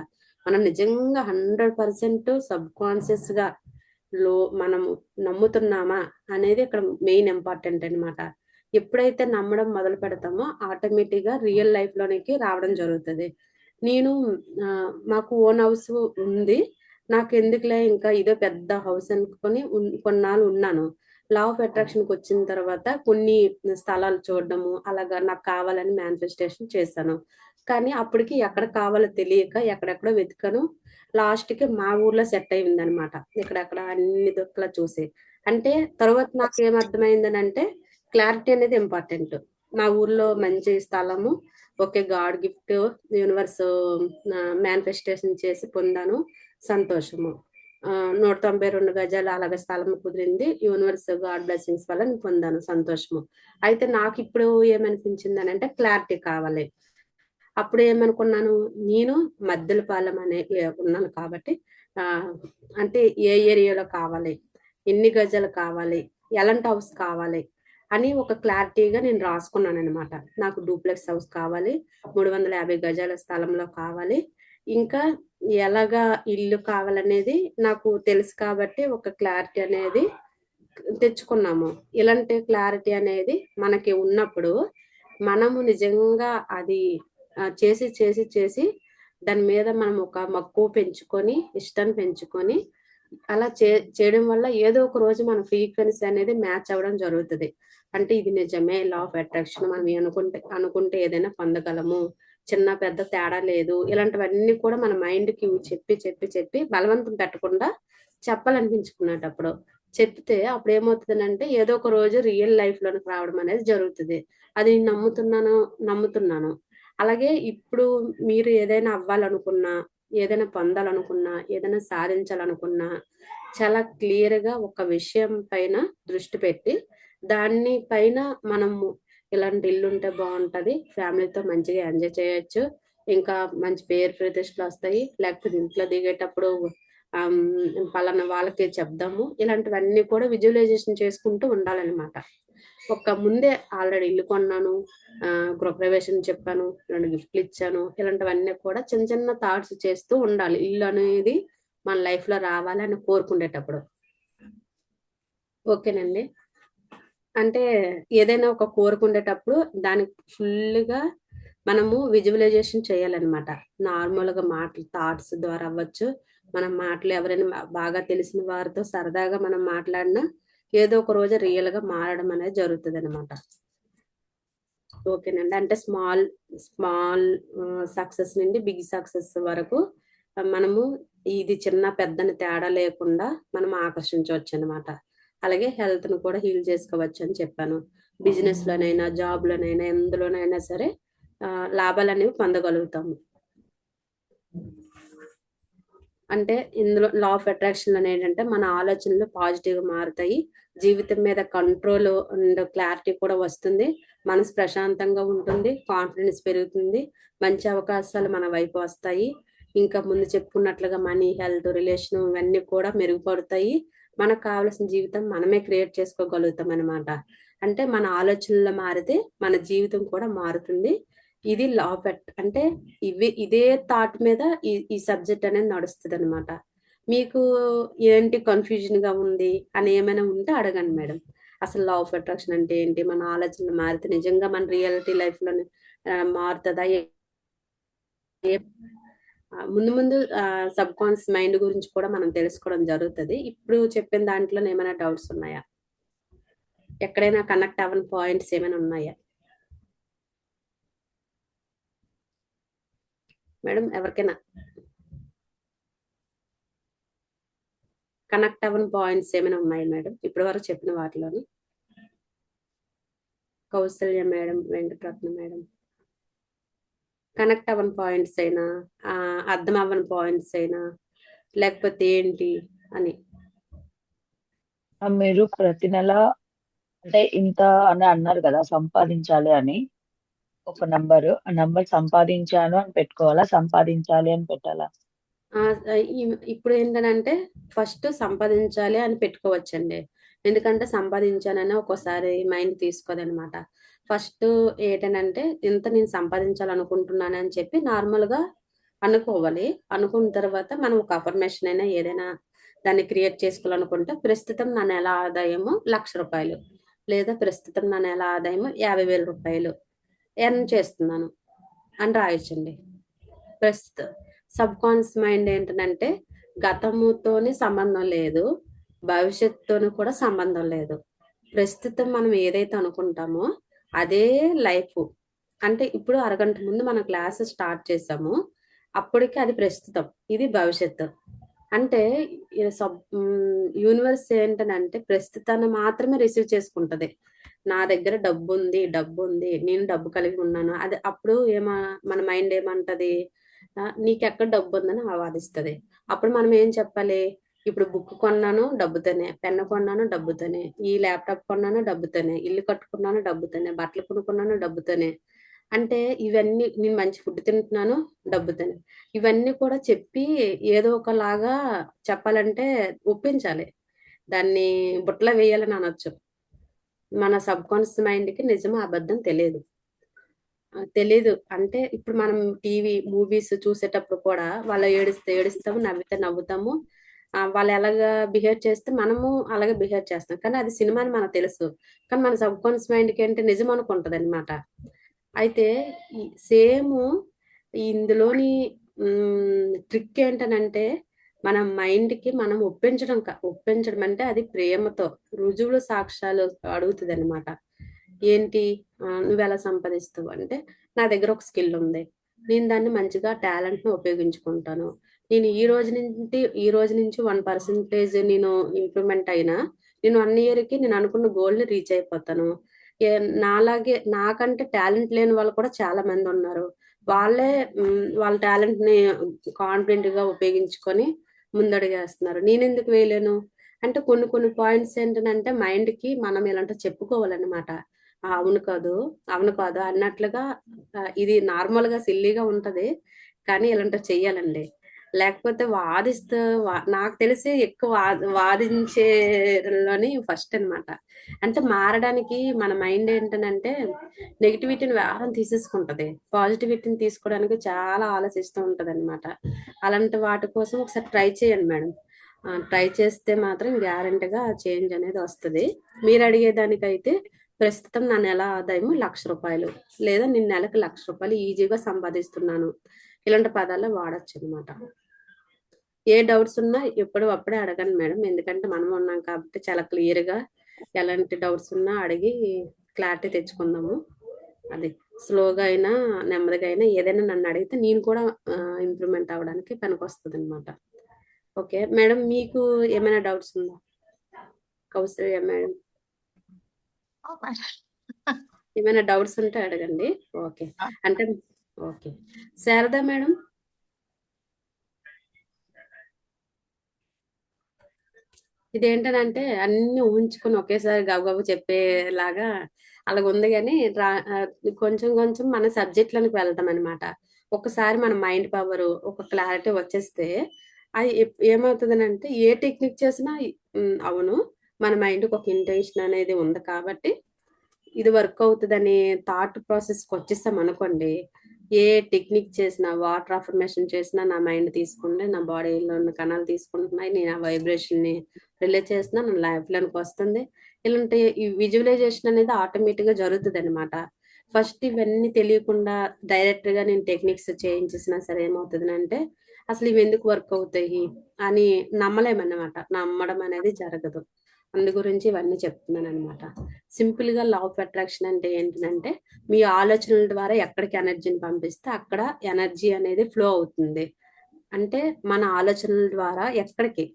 మనం నిజంగా 100% సబ్ కాన్షియస్ గా మనము నమ్ముతున్నామా అనేది ఇక్కడ మెయిన్ ఇంపార్టెంట్ అన్నమాట. ఎప్పుడైతే నమ్మడం మొదలు పెడతామో ఆటోమేటిక్ గా రియల్ లైఫ్ లోనికి రావడం జరుగుతుంది. నేను మాకు ఓన్ హౌస్ ఉంది. నాకు ఎందుకులే ఇంకా ఇదో పెద్ద హౌస్ అనుకొని కొన్నాళ్ళు ఉన్నాను. లా ఆఫ్ అట్రాక్షన్ కి వచ్చిన తర్వాత కొన్ని స్థలాలు చూడడము అలాగా నాకు కావాలని మేనిఫెస్టేషన్ చేశాను. కానీ అప్పటికి ఎక్కడ కావాలో తెలియక ఎక్కడెక్కడో వెతికాను. లాస్ట్ కి మా ఊర్లో సెట్ అయింది అనమాట. ఇక్కడక్కడ అన్ని దిక్కులా చూసి. అంటే తర్వాత నాకు ఏమర్థమైందనంటే క్లారిటీ అనేది ఇంపార్టెంట్. మా ఊర్లో మంచి స్థలము, okay, God gift, universe manifestation చేసి పొందాను, సంతోషము. 192 గజాలు అలాగ స్థలం కుదిరింది, యూనివర్స్ గాడ్ బ్లెస్సింగ్స్ వల్ల నేను పొందాను, సంతోషము. అయితే నాకు ఇప్పుడు ఏమనిపించింది అని అంటే క్లారిటీ కావాలి. అప్పుడు ఏమనుకున్నాను, నేను మద్దెలపాలెం ఉన్నాను కాబట్టి ఆ అంటే ఏ ఏరియాలో కావాలి, ఎన్ని గజాలు కావాలి, ఎలాంటి హౌస్ కావాలి అని ఒక క్లారిటీగా నేను రాసుకున్నాను అనమాట. నాకు డూప్లెక్స్ హౌస్ కావాలి, 350 గజాల స్థలంలో కావాలి, ఇంకా ఎలాగా ఇల్లు కావాలనేది నాకు తెలుసు కాబట్టి ఒక క్లారిటీ అనేది తెచ్చుకున్నాము. ఇలాంటి క్లారిటీ అనేది మనకి ఉన్నప్పుడు మనము నిజంగా అది చేసి చేసి చేసి దాని మీద మనం ఒక మక్కువ పెంచుకొని ఇష్టాన్ని పెంచుకొని అలా చేయడం వల్ల ఏదో ఒక రోజు మన ఫ్రీక్వెన్సీ అనేది మ్యాచ్ అవ్వడం జరుగుతుంది. అంటే ఇది నిజమే, లా ఆఫ్ అట్రాక్షన్, మనం అనుకుంటే ఏదైనా పొందగలము, చిన్న పెద్ద తేడా లేదు, ఇలాంటివన్నీ కూడా మన మైండ్ కి చెప్పి చెప్పి చెప్పి బలవంతం పెట్టకుండా చెప్పాలనిపించుకునేటప్పుడు చెప్తే అప్పుడు ఏమవుతుందంటే ఏదో ఒక రోజు రియల్ లైఫ్ లోకి రావడం అనేది జరుగుతుంది. అది నేను నమ్ముతున్నాను. అలాగే ఇప్పుడు మీరు ఏదైనా అవ్వాలనుకున్నా, ఏదైనా పొందాలనుకున్నా, ఏదైనా సాధించాలనుకున్నా చాలా క్లియర్ గా ఒక విషయం పైన దృష్టి పెట్టి దాన్ని పైన మనము ఇలాంటి ఇల్లు ఉంటే బాగుంటది, ఫ్యామిలీతో మంచిగా ఎంజాయ్ చేయొచ్చు, ఇంకా మంచి పేరు ప్రతిష్టలు వస్తాయి, లేకపోతే ఇంట్లో దిగేటప్పుడు పలానా వాళ్ళకి చెప్దాము, ఇలాంటివన్నీ కూడా విజువలైజేషన్ చేసుకుంటూ ఉండాలన్నమాట. ఒక ముందే ఆల్రెడీ ఇల్లు కొన్నాను, గృహప్రవేశం చెప్పాను, 2 గిఫ్ట్లు ఇచ్చాను, ఇలాంటివన్నీ కూడా చిన్న చిన్న థాట్స్ చేస్తూ ఉండాలి. ఇల్లు అనేది మన లైఫ్ లో రావాలని కోరుకునేటప్పుడు. ఓకేనండి. అంటే ఏదైనా ఒక కోరుకునేటప్పుడు దానికి ఫుల్గా మనము విజువలైజేషన్ చేయాలన్నమాట. నార్మల్గా మాటలు థాట్స్ ద్వారా అవ్వచ్చు, మనం మాటలు ఎవరైనా బాగా తెలిసిన వారితో సరదాగా మనం మాట్లాడినా ఏదో ఒక రోజు రియల్ గా మారడం అనేది జరుగుతుంది అనమాట. ఓకేనండి. అంటే స్మాల్ స్మాల్ సక్సెస్ నుండి బిగ్ సక్సెస్ వరకు మనము ఇది చిన్న పెద్దని తేడా లేకుండా మనం ఆకర్షించవచ్చు అనమాట. అలాగే హెల్త్ ను కూడా హీల్ చేసుకోవచ్చు అని చెప్పాను. బిజినెస్ లోనైనా జాబ్ లోనైనా ఎందులోనైనా సరే లాభాలు అనేవి పొందగలుగుతాము. అంటే ఇందులో లా ఆఫ్ అట్రాక్షన్ అనేది ఏంటంటే మన ఆలోచనలు పాజిటివ్ గా మారుతాయి, జీవితం మీద కంట్రోల్ అండ్ క్లారిటీ కూడా వస్తుంది, మనసు ప్రశాంతంగా ఉంటుంది, కాన్ఫిడెన్స్ పెరుగుతుంది, మంచి అవకాశాలు మన వైపు వస్తాయి, ఇంకా ముందు చెప్పుకున్నట్లుగా మనీ, హెల్త్, రిలేషన్ ఇవన్నీ కూడా మెరుగుపడతాయి, మనకు కావాల్సిన జీవితం మనమే క్రియేట్ చేసుకోగలుగుతాం అనమాట. అంటే మన ఆలోచనలు మారితే మన జీవితం కూడా మారుతుంది. ఇది లా ఆఫ్ అంటే ఇదే థాట్ మీద ఈ సబ్జెక్ట్ అనేది నడుస్తుంది అనమాట. మీకు ఏంటి కన్ఫ్యూజన్ గా ఉంది అని ఏమైనా ఉంటే అడగండి మేడం. అసలు లా ఆఫ్ అట్రాక్షన్ అంటే ఏంటి, మన ఆలోచనలు మారితే నిజంగా మన రియాలిటీ లైఫ్ లో మారుతుందా, ముందు ముందు సబ్ కాన్షియస్ మైండ్ గురించి కూడా మనం తెలుసుకోవడం జరుగుతుంది. ఇప్పుడు చెప్పిన దాంట్లో ఏమైనా డౌట్స్ ఉన్నాయా, ఎక్కడైనా కనెక్ట్ అవ్వని పాయింట్స్ ఏమైనా ఉన్నాయా మేడం? ఎవరికైనా కనెక్ట్ అవ్వని పాయింట్స్ ఏమైనా ఉన్నాయి మేడం ఇప్పటి వరకు చెప్పిన వాటిలోని? Kausalya madam, Venkataratna madam, connect అవ్వని పాయింట్స్ అయినా, అర్థం అవ్వని పాయింట్స్ అయినా, లేకపోతే ఏంటి అని? మీరు ప్రతి నెల అంటే ఇంత అని అన్నారు కదా సంపాదించాలి అని, ఒక నంబరు, ఆ నంబర్ సంపాదించాను అని పెట్టుకోవాలా, సంపాదించాలి అని పెట్టాలా? ఇప్పుడు ఏంటంటే ఫస్ట్ సంపాదించాలి అని పెట్టుకోవచ్చండి. ఎందుకంటే సంపాదించానని ఒక్కోసారి మైండ్ తీసుకోదనమాట. ఫస్ట్ ఏంటనంటే ఇంత నేను సంపాదించాలనుకుంటున్నాను అని చెప్పి నార్మల్గా అనుకోవాలి. అనుకున్న తర్వాత మనం ఒక అఫర్మేషన్ అయినా ఏదైనా దాన్ని క్రియేట్ చేసుకోవాలనుకుంటే ప్రస్తుతం నా నెల ఆదాయము ₹1,00,000 లేదా ప్రస్తుతం నా నెల ఆదాయము ₹50,000 ఎర్న్ చేస్తున్నాను అని రాయొచ్చండి. ప్రస్తుతం సబ్ కాన్షియస్ మైండ్ ఏంటంటే గతముతోని సంబంధం లేదు, భవిష్యత్తుతోని కూడా సంబంధం లేదు. ప్రస్తుతం మనం ఏదైతే అనుకుంటామో అదే లైఫ్. అంటే ఇప్పుడు అరగంట ముందు మన క్లాస్ స్టార్ట్ చేసాము, అప్పటికి అది ప్రస్తుతం, ఇది భవిష్యత్తు. అంటే యూనివర్స్ ఏంటనంటే ప్రస్తుతాన్ని మాత్రమే రిసీవ్ చేసుకుంటది. నా దగ్గర డబ్బు ఉంది, నేను డబ్బు కలిగి ఉన్నాను, అది అప్పుడు మన మైండ్ ఏమంటది, నీకెక్కడ డబ్బు ఉందని వాదిస్తుంది. అప్పుడు మనం ఏం చెప్పాలి, ఇప్పుడు బుక్ కొన్నాను డబ్బుతోనే, పెన్ను కొన్నాను డబ్బుతోనే, ఈ ల్యాప్టాప్ కొన్నాను డబ్బుతోనే, ఇల్లు కట్టుకున్నాను డబ్బుతోనే, బట్టలు కొనుక్కున్నాను డబ్బుతోనే. అంటే ఇవన్నీ నేను మంచి ఫుడ్ తింటున్నాను డబ్బుతోనే. ఇవన్నీ కూడా చెప్పి ఏదో ఒకలాగా చెప్పాలంటే ఒప్పించాలి. దాన్ని బుట్టలో వేయాలని అనొచ్చు. మన సబ్ కాన్షియస్ మైండ్‌కి నిజం అబద్ధం తెలీదు. తెలీదు. అంటే ఇప్పుడు మనం టీవీ, మూవీస్ చూసేటప్పుడు కూడా వాళ్ళు ఏడిస్తే ఏడుస్తాము, నవ్వితే నవ్వుతాము. వాళ్ళు ఎలాగా బిహేవ్ చేస్తే మనము అలాగే బిహేవ్ చేస్తాం. కానీ అది సినిమా అని మనకు తెలుసు. కానీ మన సబ్ కాన్షియస్ మైండ్‌కి ఏంటి నిజం అనుకుంటదనమాట. అయితే ఈ సేము ఇందులోని ట్రిక్ ఏంటనంటే మన మైండ్‌కి మనం ఒప్పించడం అంటే అది ప్రేమతో, రుజువులు, సాక్ష్యాలు అడుగుతదనమాట. ఏంటి, నువ్వెలా సంపాదిస్తావు అంటే, నా దగ్గర ఒక స్కిల్ ఉంది. నేను దాన్ని మంచిగా టాలెంట్‌ని ఉపయోగించుకుంటాను. నేను ఈ రోజు నుంచి 1% నేను ఇంప్రూవ్‌మెంట్ అయినా, నేను 1 ఇయర్‌కి నేను అనుకున్న గోల్‌ని రీచ్ అయిపోతాను. నాలాగే నాకంటే టాలెంట్ లేని వాళ్ళు కూడా చాలా మందున్నారు. వాళ్ళే వాళ్ళ టాలెంట్‌ని కాన్ఫిడెంట్‌గా ఉపయోగించుకొని ముందడుగేస్తున్నారు. నేనెందుకు వేయలేను? అంటే కొన్ని కొన్ని పాయింట్స్ ఏంటనంటే మైండ్‌కి మనం ఇలాంటివి చెప్పుకోవాలనమాట. అవును కాదు, అవును కాదు అన్నట్లుగా. ఇది నార్మల్‌గా సిల్లీగా ఉంటది. కానీ ఇలాంటివి చెయ్యాలండి. లేకపోతే వాదిస్తూ నాకు తెలిసి ఎక్కువ వాదించేలోని ఫస్ట్ అనమాట. అంటే మారడానికి మన మైండ్ ఏంటనంటే నెగటివిటీని వేగం తీసేసుకుంటది. పాజిటివిటీని తీసుకోవడానికి చాలా ఆలోచిస్తూ ఉంటదనమాట. అలాంటి వాటి కోసం ఒకసారి ట్రై చేయండి మేడం. ట్రై చేస్తే మాత్రం గ్యారంటీగా చేంజ్ అనేది వస్తది. మీరు అడిగేదానికైతే ప్రస్తుతం నా నెల ఆదాయం ₹1,00,000 లేదా నేను నెలకు ₹1,00,000 ఈజీగా సంపాదిస్తున్నాను. ఇలాంటి పదాలు వాడొచ్చనమాట. ఏ డౌట్స్ ఉన్నా అప్పుడే అడగండి మేడం. ఎందుకంటే మనం ఉన్నాం కాబట్టి చాలా క్లియర్‌గా ఎలాంటి డౌట్స్ ఉన్నా అడిగి క్లారిటీ తెచ్చుకుందాము. అది స్లోగా అయినా, నెమ్మదిగా అయినా ఏదైనా నన్ను అడిగితే నేను కూడా ఇంప్రూవ్‌మెంట్ అవ్వడానికి పనికొస్తదనమాట. ఓకే. మేడం మీకు ఏమైనా డౌట్స్ ఉందా? కౌసల్య మేడం. ఏమైనా డౌట్స్ ఉంటే అడగండి. ఓకే. అంటే ఓకే. శారదా మేడం. ఇదేంటనంటే అన్నీ ఊహించుకొని ఒకేసారి గబగబా చెప్పేలాగా అలాగుంది గానీ కొంచెం కొంచెం మన సబ్జెక్ట్‌లోనికి వెళ్తామనమాట. ఒక్కసారి మన మైండ్ పవరు, ఒక క్లారిటీ వచ్చేస్తే అది ఏమవుతదనంటే ఏ టెక్నిక్ చేసినా అవును. మన మైండ్‌కి ఒక ఇంటెన్షన్ అనేది ఉంది కాబట్టి ఇది వర్క్ అవుతదని థాట్ ప్రాసెస్‌కొచ్చేసామనుకోండి, ఏ టెక్నిక్ చేసినా, వాటర్ అఫర్మేషన్ చేసినా నా మైండ్ తీసుకుంటే, నా బాడీలో ఉన్న కణాలు తీసుకుంటున్నాయి. నేను ఆ వైబ్రేషన్‌ని రిలే చేస్తున్నా, నా లైఫ్‌లోనికొస్తుంది. ఇలాంటి ఈ విజువలైజేషన్ అనేది ఆటోమేటిక్‌గా జరుగుతదనమాట. ఫస్ట్ ఇవన్నీ తెలియకుండా డైరెక్ట్‌గా నేను టెక్నిక్స్ చేయించేసినా సరే ఏమవుతదనంటే, అసలు ఇవెందుకు వర్క్ అవుతాయి అని నమ్మలేమన్నమాట. నమ్మడం అనేది జరగదు. అందు గురించి ఇవన్నీ చెప్తున్నాననమాట. సింపుల్‌గా లా ఆఫ్ అట్రాక్షన్ అంటే ఏంటిదంటే, మీ ఆలోచనల ద్వారా ఎక్కడికి ఎనర్జీని పంపిస్తే అక్కడ ఎనర్జీ అనేది ఫ్లో అవుతుంది. అంటే మన ఆలోచనల ద్వారా ఎక్కడికి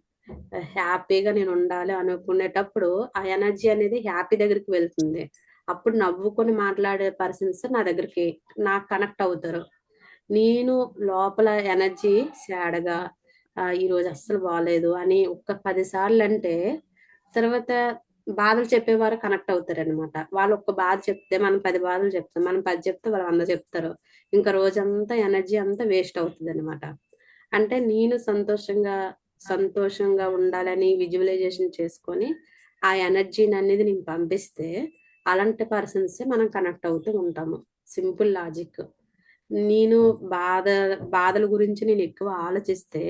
హ్యాపీగా నేను ఉండాలి అనుకునేటప్పుడు ఆ ఎనర్జీ అనేది హ్యాపీ దగ్గరికి వెళ్తుంది. అప్పుడు నవ్వుకొని మాట్లాడే పర్సన్స్ నా దగ్గరికి నాకు కనెక్ట్ అవుతారు. నేను లోపల ఎనర్జీ సాడ్‌గా ఈరోజు అస్సలు బాలేదు అని ఒక్క 10 సార్లంటే తర్వాత బాధలు చెప్పేవారు కనెక్ట్ అవుతారనమాట. వాళ్ళు ఒక్క బాధ చెప్తే మనం 10 బాధలు చెప్తాం. మనం 10 చెప్తే వాళ్ళు 100 చెప్తారు. ఇంకా రోజంతా ఎనర్జీ అంతా వేస్ట్ అవుతదనమాట. అంటే నేను సంతోషంగా ఉండాలని విజువలైజేషన్ చేసుకొని, ఆ ఎనర్జీననేది నేను పంపిస్తే, అలాంటి పర్సన్సే మనం కనెక్ట్ అవుతూ ఉంటాము. Simple logic. నేను బాధ బాధల గురించి నేను ఎక్కువ ఆలోచిస్తే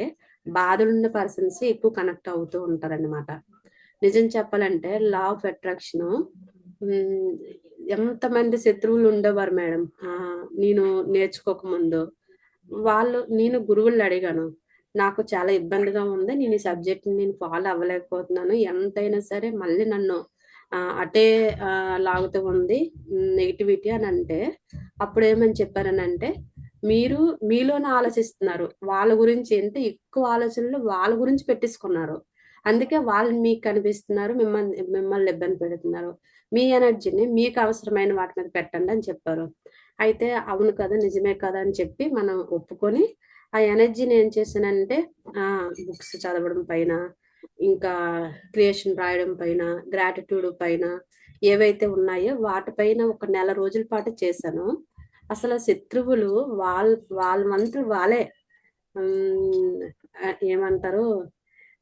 బాధలున్న పర్సన్స్ ఎక్కువ కనెక్ట్ అవుతూ ఉంటారన్నమాట. నిజం చెప్పాలంటే లా ఆఫ్ అట్రాక్షన్ ఎంతమంది శత్రువులు ఉండేవారు మేడం నేను నేర్చుకోకముందు. నేను గురువుల్ని అడిగాను. నాకు చాలా ఇబ్బందిగా ఉంది. నేను ఈ సబ్జెక్ట్‌ని నేను ఫాలో అవ్వలేకపోతున్నాను. ఎంతైనా సరే మళ్ళీ నన్ను అటే లాగుతూ ఉంది నెగటివిటీ అనంటే, అప్పుడేమని చెప్పారనంటే, "మీరు మీలోనే ఆలోచిస్తున్నారు. వాళ్ళ గురించి అంటే ఎక్కువ ఆలోచనలు వాళ్ళ గురించి పెట్టేసుకున్నారు. అందుకే వాళ్ళు మీకు కనిపిస్తున్నారు. మిమ్మల్ని ఇబ్బంది పెడుతున్నారు. మీ ఎనర్జీని మీకు అవసరమైన వాటి మీద పెట్టండి" అని చెప్పారు. అయితే అవును కదా! నిజమే కదా! అని చెప్పి మనం ఒప్పుకొని, ఆ ఎనర్జీని ఏం చేశానంటే బుక్స్ చదవడం పైన, ఇంకా క్రియేషన్ రాయడం పైన, గ్రాటిట్యూడ్ పైన ఏవైతే ఉన్నాయో వాటిపైన ఒక నెల రోజుల పాటు చేశాను. అసలు శత్రువులు వాళ్ళ వంతు వాళ్ళే ఏమంటారు?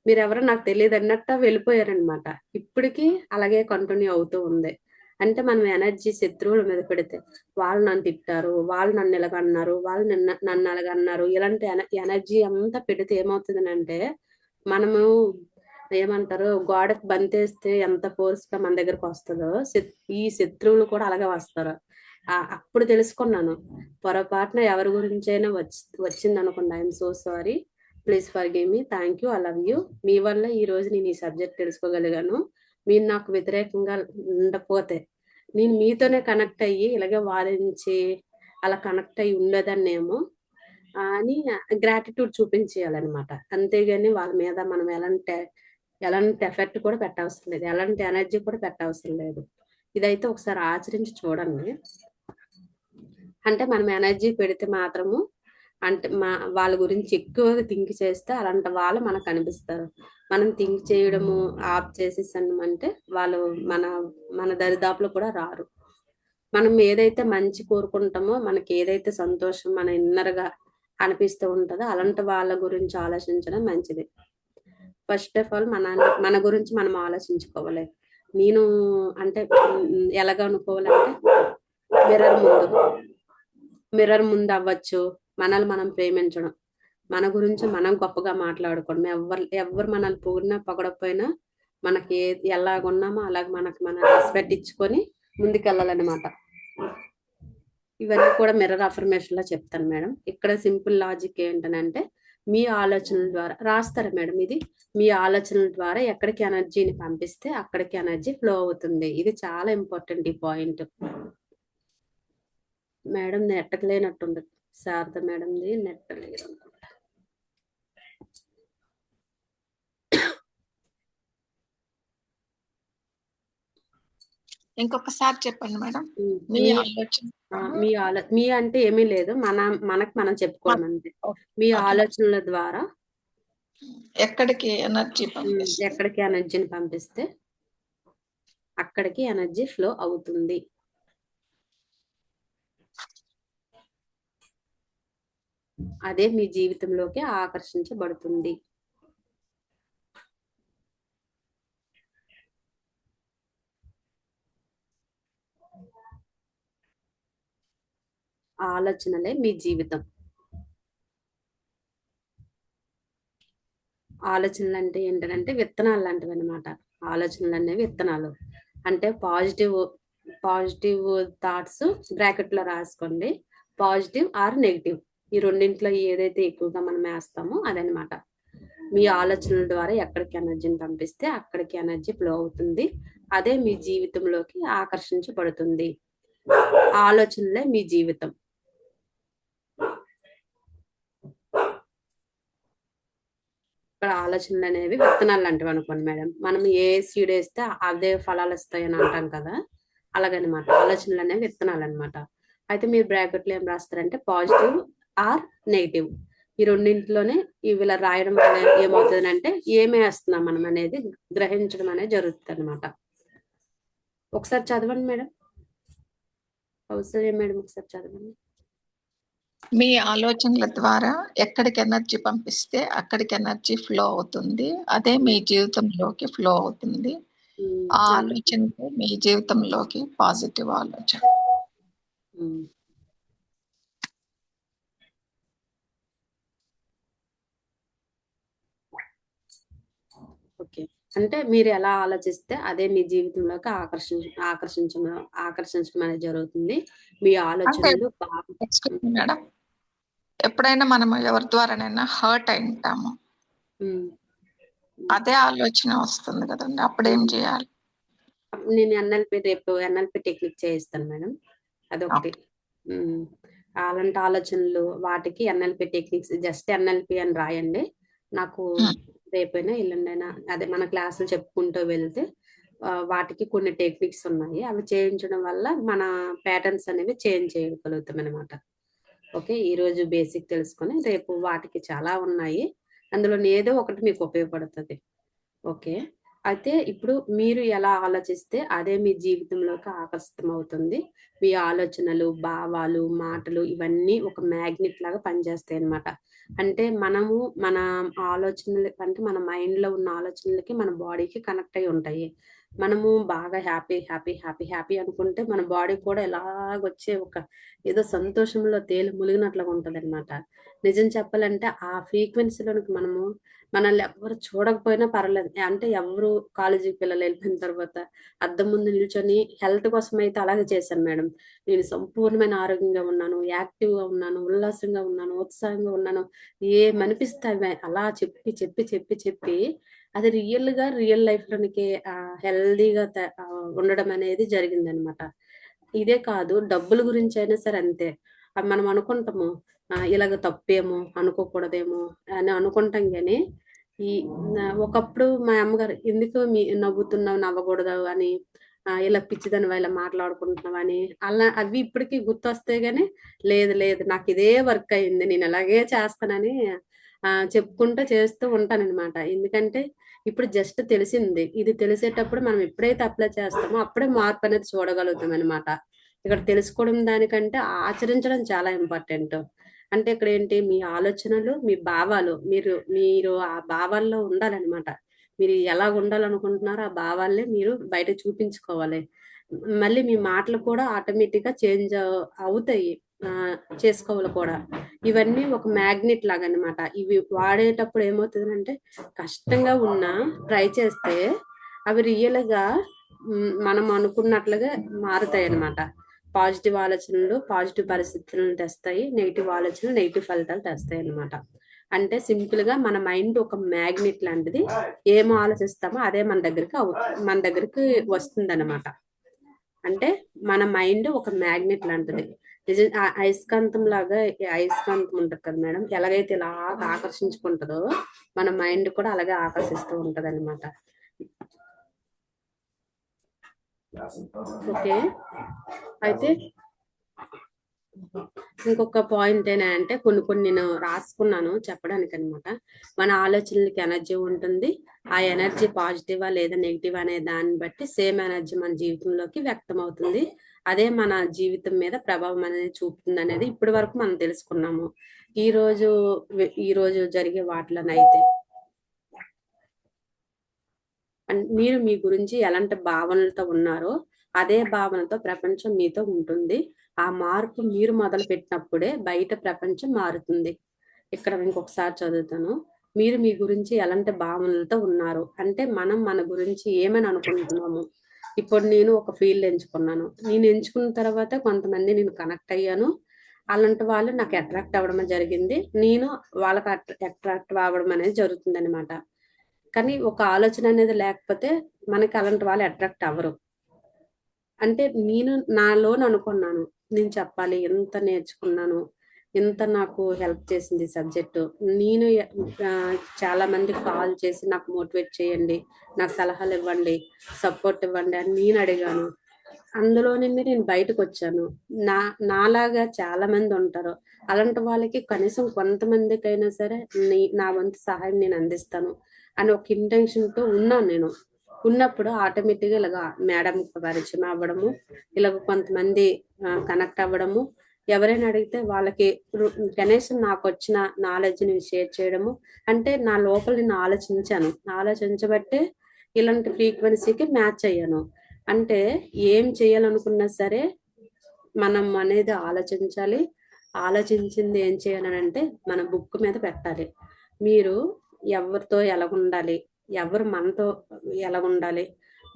మీరెవరో నాకు తెలీదన్నట్ట వెళ్ళిపోయారనమాట. ఇప్పటికి అలాగే కంటిన్యూ అవుతూ ఉంది. అంటే మనం ఎనర్జీ శత్రువుల మీద పెడితే, వాళ్ళు నన్ను తిట్టారు, వాళ్ళు నన్ను ఇలాగన్నారు, వాళ్ళు నన్ను అలాగన్నారు. ఇలాంటి ఎనర్జీ అంతా పెడితే ఏమవుతుందనంటే, మనము ఏమంటారు? గోడకి బంతేస్తే ఎంత ఫోర్స్‌గా మన దగ్గరకొస్తదో, ఈ శత్రువులు కూడా అలాగే వస్తారు. అప్పుడు తెలుసుకున్నాను. పొరపాటున ఎవరి గురించైనా వచ్చిందనుకోండి, I am so sorry. Please forgive me. Thank you. I love you. మీ వల్ల ఈరోజు నేను ఈ సబ్జెక్ట్ తెలుసుకోగలిగాను. మీరు నాకు వ్యతిరేకంగా ఉండకపోతే, నేను మీతోనే కనెక్ట్ అయ్యి ఇలాగే వాదించి, అలా కనెక్ట్ అయ్యి ఉండేదాన్నేమో అని గ్రాటిట్యూడ్ చూపించేయాలనమాట. అంతేగాని వాళ్ళ మీద మనం ఎలాంటి ఎఫెక్ట్ కూడా పెట్టవసరం లేదు. ఎలాంటి ఎనర్జీ కూడా పెట్టవసరం లేదు. ఇదైతే ఒకసారి ఆచరించి చూడండి. అంటే మనం ఎనర్జీ పెడితే మాత్రము అంటే వాళ్ళ గురించి ఎక్కువగా థింక్ చేస్తే అలాంటి వాళ్ళు మనకు కనిపిస్తారు. మనం థింక్ చేయడము ఆఫ్ చేసేసామంటే వాళ్ళు మన మన దరిదాపులో కూడా రారు. మనం ఏదైతే మంచి కోరుకుంటామో, మనకి ఏదైతే సంతోషం మన ఇన్నర్‌గా అనిపిస్తూ ఉంటదో అలాంటి వాళ్ళ గురించి ఆలోచించడం మంచిది. ఫస్ట్ ఆఫ్ ఆల్ మన గురించి మనం ఆలోచించుకోవాలి. నేను అంటే ఎలాగ అనుకోవాలంటే మిర్రర్ ముందు అవ్వచ్చు. మనల్ని మనం ప్రేమించడం. మన గురించి మనం గొప్పగా మాట్లాడుకోవడం. ఎవ్వరు మనల్ని పొగిడినా, పొగడకపోయినా మనకి ఎలాగున్నామో అలాగ మనకు మనం రెస్పెక్ట్ ఇచ్చుకొని ముందుకెళ్ళాలన్నమాట. ఇవన్నీ కూడా మిర్రర్ అఫర్మేషన్‌లో చెప్తాను మేడం. ఇక్కడ సింపుల్ లాజిక్ ఏంటనంటే, మీ ఆలోచనల ద్వారా రాస్తారా మేడం ఇది? మీ ఆలోచనల ద్వారా ఎక్కడికి ఎనర్జీని పంపిస్తే అక్కడికి ఎనర్జీ ఫ్లో అవుతుంది. ఇది చాలా ఇంపార్టెంట్ ఈ పాయింట్. మేడం నెట్‌కి లేనట్టుంది. శారద మేడంది నెట్ లేదనుకుంటా. ఇంకొకసారి చెప్పండి మేడం. మీ ఆలోచన మీ అంటే ఏమీ లేదు. మనకు మనం చెప్పుకోవడం అంతే. మీ ఆలోచనల ద్వారా ఎక్కడికి ఎనర్జీ పంపిస్తుంది? ఎక్కడికి ఎనర్జీని పంపిస్తే అక్కడికి ఎనర్జీ ఫ్లో అవుతుంది. అదే మీ జీవితంలోకి ఆకర్షించబడుతుంది. ఆలోచనలే మీ జీవితం. ఆలోచనలు అంటే ఏంటంటే విత్తనాలు లాంటివి అనమాట. ఆలోచనలు అనేవి విత్తనాలు. అంటే పాజిటివ్ థాట్స్ బ్రాకెట్లో రాసుకోండి. Positive or negative. ఈ రెండింటిలో ఏదైతే ఎక్కువగా మనం వేస్తామో అదనమాట. మీ ఆలోచనల ద్వారా ఎక్కడికి ఎనర్జీని పంపిస్తే అక్కడికి ఎనర్జీ ఫ్లో అవుతుంది. అదే మీ జీవితంలోకి ఆకర్షించబడుతుంది. ఆలోచనలే మీ జీవితం. ఇక్కడ ఆలోచనలు అనేవి విత్తనాలు లాంటివి అనుకోండి మేడం. మనం ఏ సీడ్ వేస్తే అదే ఫలాలు వస్తాయి అని అంటాం కదా, అలాగనమాట. ఆలోచనలు అనేవి విత్తనాలు అనమాట. అయితే మీరు బ్రాకెట్లో ఏం రాస్తారంటే పాజిటివ్ ఆర్ నెగిటివ్. ఈ రెండింటిలోనే ఇలా రాయడం వల్ల ఏమవుతుందంటే ఏమి వేస్తున్నాం మనం అనేది గ్రహించడం అనేది జరుగుతుంది అనమాట. ఒకసారి చదవండి మేడం. కౌసల్య మేడం ఒకసారి చదవండి. మీ ఆలోచనల ద్వారా ఎక్కడికి ఎనర్జీ పంపిస్తే అక్కడికి ఎనర్జీ ఫ్లో అవుతుంది. అదే మీ జీవితంలోకి ఫ్లో అవుతుంది. ఆ ఆలోచనకు మీ జీవితంలోకి పాజిటివ్ ఆలోచన. ఓకే. అంటే మీరు ఎలా ఆలోచిస్తే అదే మీ జీవితంలోకి ఆకర్షించడం అనేది జరుగుతుంది. మీ అంటే ఆలోచనలు ఎక్స్క్యూజ్ మీ మేడం, ఎప్పుడైనా మనం ఎవరి ద్వారానైనా హర్ట్ అయి ఉంటాము, అదే ఆలోచన వస్తుంది కదండి, అప్పుడేం చేయాలి? నేను రేపు ఎన్ఎల్పి టెక్నిక్ చేయిస్తాను మేడం. అదొకటి. అలాంటి ఆలోచనలు వాటికి ఎన్ఎల్పి టెక్నిక్స్, జస్ట్ ఎన్ఎల్పి అని రాయండి. నాకు రేపైనా ఎల్లుండైనా అదే మన క్లాసులు చెప్పుకుంటూ వెళ్తే వాటికి కొన్ని టెక్నిక్స్ ఉన్నాయి. అవి చేయించడం వల్ల మన ప్యాటర్న్స్ అనేవి చేంజ్ చేయగలుగుతాం అనమాట. ఓకే, ఈరోజు బేసిక్ తెలుసుకొని రేపు వాటికి చాలా ఉన్నాయి, అందులో ఏదో ఒకటి మీకు ఉపయోగపడుతుంది. ఓకే, అయితే ఇప్పుడు మీరు ఎలా ఆలోచిస్తే అదే మీ జీవితంలోకి ఆకర్షితమవుతుంది. మీ ఆలోచనలు, భావాలు, మాటలు ఇవన్నీ ఒక మ్యాగ్నెట్ లాగా పనిచేస్తాయి అన్నమాట. అంటే మనము మన ఆలోచనలు అంటే మన మైండ్లో ఉన్న ఆలోచనలకి మన బాడీకి కనెక్ట్ అయి ఉంటాయి. మనము బాగా హ్యాపీ హ్యాపీ హ్యాపీ హ్యాపీ అనుకుంటే మన బాడీ కూడా ఎలాగొచ్చే ఒక ఏదో సంతోషంలో తేలి ములిగినట్లుగా ఉంటుంది అనమాట. నిజం చెప్పాలంటే ఆ ఫ్రీక్వెన్సీలోనికి మనల్ని ఎవరు చూడకపోయినా పర్లేదు. అంటే ఎవరు కాలేజీ పిల్లలు వెళ్ళిపోయిన తర్వాత అద్దం ముందు నిల్చొని హెల్త్ కోసం అయితే అలాగే చేశాను మేడం. నేను సంపూర్ణమైన ఆరోగ్యంగా ఉన్నాను, యాక్టివ్గా ఉన్నాను, ఉల్లాసంగా ఉన్నాను, ఉత్సాహంగా ఉన్నాను, ఏమనిపిస్తే అవి అలా చెప్పి చెప్పి చెప్పి చెప్పి అది రియల్ లైఫ్లోనికి హెల్దీగా ఉండడం అనేది జరిగిందనమాట. ఇదే కాదు, డబ్బుల గురించి అయినా సరే అంతే. మనం అనుకుంటాము ఇలాగ తప్పేమో, అనుకోకూడదేమో అని అనుకుంటాం. కానీ ఒకప్పుడు మా అమ్మగారు ఎందుకు నవ్వుతున్నావు, నవ్వకూడదు అని, ఇలా పిచ్చిదని ఇలా మాట్లాడుకుంటున్నావు అని అలా అవి ఇప్పటికీ గుర్తొస్తాయి. కానీ లేదు లేదు నాకు ఇదే వర్క్ అయింది, నేను అలాగే చేస్తానని చెప్పుకుంటూ చేస్తూ ఉంటానన్నమాట. ఎందుకంటే ఇప్పుడు జస్ట్ తెలిసింది, ఇది తెలిసేటప్పుడు మనం ఎప్పుడైతే అప్లై చేస్తామో అప్పుడే మార్పు అనేది చూడగలుగుతాం అనమాట. ఇక్కడ తెలుసుకోవడం దానికంటే ఆచరించడం చాలా ఇంపార్టెంట్. అంటే ఇక్కడ ఏంటి, మీ ఆలోచనలు, మీ భావాలు, మీరు ఆ భావాల్లో ఉండాలన్నమాట. మీరు ఎలా ఉండాలనుకుంటున్నారో ఆ భావాలనే మీరు బయట చూపించుకోవాలి. మళ్ళీ మీ మాటలు కూడా ఆటోమేటిక్గా చేంజ్ అవుతాయి, చేసుకోవాలి కూడా. ఇవన్నీ ఒక మ్యాగ్నెట్ లాగా అనమాట. ఇవి వాడేటప్పుడు ఏమవుతుందంటే కష్టంగా ఉన్నా ట్రై చేస్తే అవి రియల్గా మనం అనుకున్నట్లుగా మారుతాయి అన్నమాట. పాజిటివ్ ఆలోచనలు పాజిటివ్ పరిస్థితులను తెస్తాయి, నెగిటివ్ ఆలోచనలు నెగిటివ్ ఫలితాలు తెస్తాయి అన్నమాట. అంటే సింపుల్ గా మన మైండ్ ఒక మ్యాగ్నెట్ లాంటిది. ఏం ఆలోచిస్తామో అదే మన దగ్గరికి వస్తుంది అనమాట. అంటే మన మైండ్ ఒక మ్యాగ్నెట్ లాంటిది. నిజం అయస్కాంతం లాగా, అయస్కాంతం ఉంటుంది కదా మేడం, ఎలాగైతే ఇలా ఆకర్షించుకుంటుందో మన మైండ్ కూడా అలాగే ఆకర్షిస్తూ ఉంటది అనమాట. ఓకే, అయితే ఇంకొక పాయింట్ ఏంటంటే కొన్ని నేను రాసుకున్నాను చెప్పడానికి అనమాట. మన ఆలోచనలకి ఎనర్జీ ఉంటుంది. ఆ ఎనర్జీ పాజిటివా లేదా నెగిటివ్ అనే దాన్ని బట్టి సేమ్ ఎనర్జీ మన జీవితంలోకి వ్యక్తం అవుతుంది. అదే మన జీవితం మీద ప్రభావం అనేది చూపుతుంది అనేది ఇప్పటి వరకు మనం తెలుసుకున్నాము. ఈ రోజు జరిగే వాటిలోనైతే మీరు మీ గురించి ఎలాంటి భావనలతో ఉన్నారో అదే భావనతో ప్రపంచం మీతో ఉంటుంది. ఆ మార్పు మీరు మొదలు పెట్టినప్పుడే బయట ప్రపంచం మారుతుంది. ఇక్కడ ఇంకొకసారి చదువుతాను. మీరు మీ గురించి ఎలాంటి భావనలతో ఉన్నారు అంటే మనం మన గురించి ఏమని అనుకుంటున్నాము. ఇప్పుడు నేను ఒక ఫీల్డ్ ఎంచుకున్నాను, నేను ఎంచుకున్న తర్వాత కొంతమంది నేను కనెక్ట్ అయ్యాను, అలాంటి వాళ్ళు నాకు అట్రాక్ట్ అవ్వడం జరిగింది, నేను వాళ్ళకి అట్రాక్ట్ అవ్వడం అనేది జరుగుతుంది అనమాట. కానీ ఒక ఆలోచన అనేది లేకపోతే మనకి అలాంటి వాళ్ళు అట్రాక్ట్ అవ్వరు. అంటే నేను నాలోన అనుకున్నాను, నేను చెప్పాలి, ఎంత నేర్చుకున్నాను, ఎంత నాకు హెల్ప్ చేసింది సబ్జెక్టు. నేను చాలా మంది కాల్ చేసి నాకు మోటివేట్ చేయండి, నాకు సలహాలు ఇవ్వండి, సపోర్ట్ ఇవ్వండి అని నేను అడిగాను. అందులో నుండి నేను బయటకు వచ్చాను. నాలాగా చాలా మంది ఉంటారు, అలాంటి వాళ్ళకి కనీసం కొంతమందికైనా సరే నా వంతు సహాయం నేను అందిస్తాను అని ఒక ఇంటెన్షన్తో ఉన్నాను నేను. ఉన్నప్పుడు ఆటోమేటిక్గా ఇలాగ మేడం పరిచయం అవ్వడము, ఇలాగ కొంతమంది కనెక్ట్ అవ్వడము, ఎవరైనా అడిగితే వాళ్ళకి కనీసం నాకు వచ్చిన నాలెడ్జ్ని షేర్ చేయడము. అంటే నా లోపల నేను ఆలోచించబట్టే ఇలాంటి ఫ్రీక్వెన్సీకి మ్యాచ్ అయ్యాను. అంటే ఏం చేయాలనుకున్నా సరే మనం అనేది ఆలోచించాలి. ఆలోచించింది ఏం చేయాలనంటే మన బుక్ మీద పెట్టాలి. మీరు ఎవరితో ఎలాగుండాలి, ఎవరు మనతో ఎలాగుండాలి,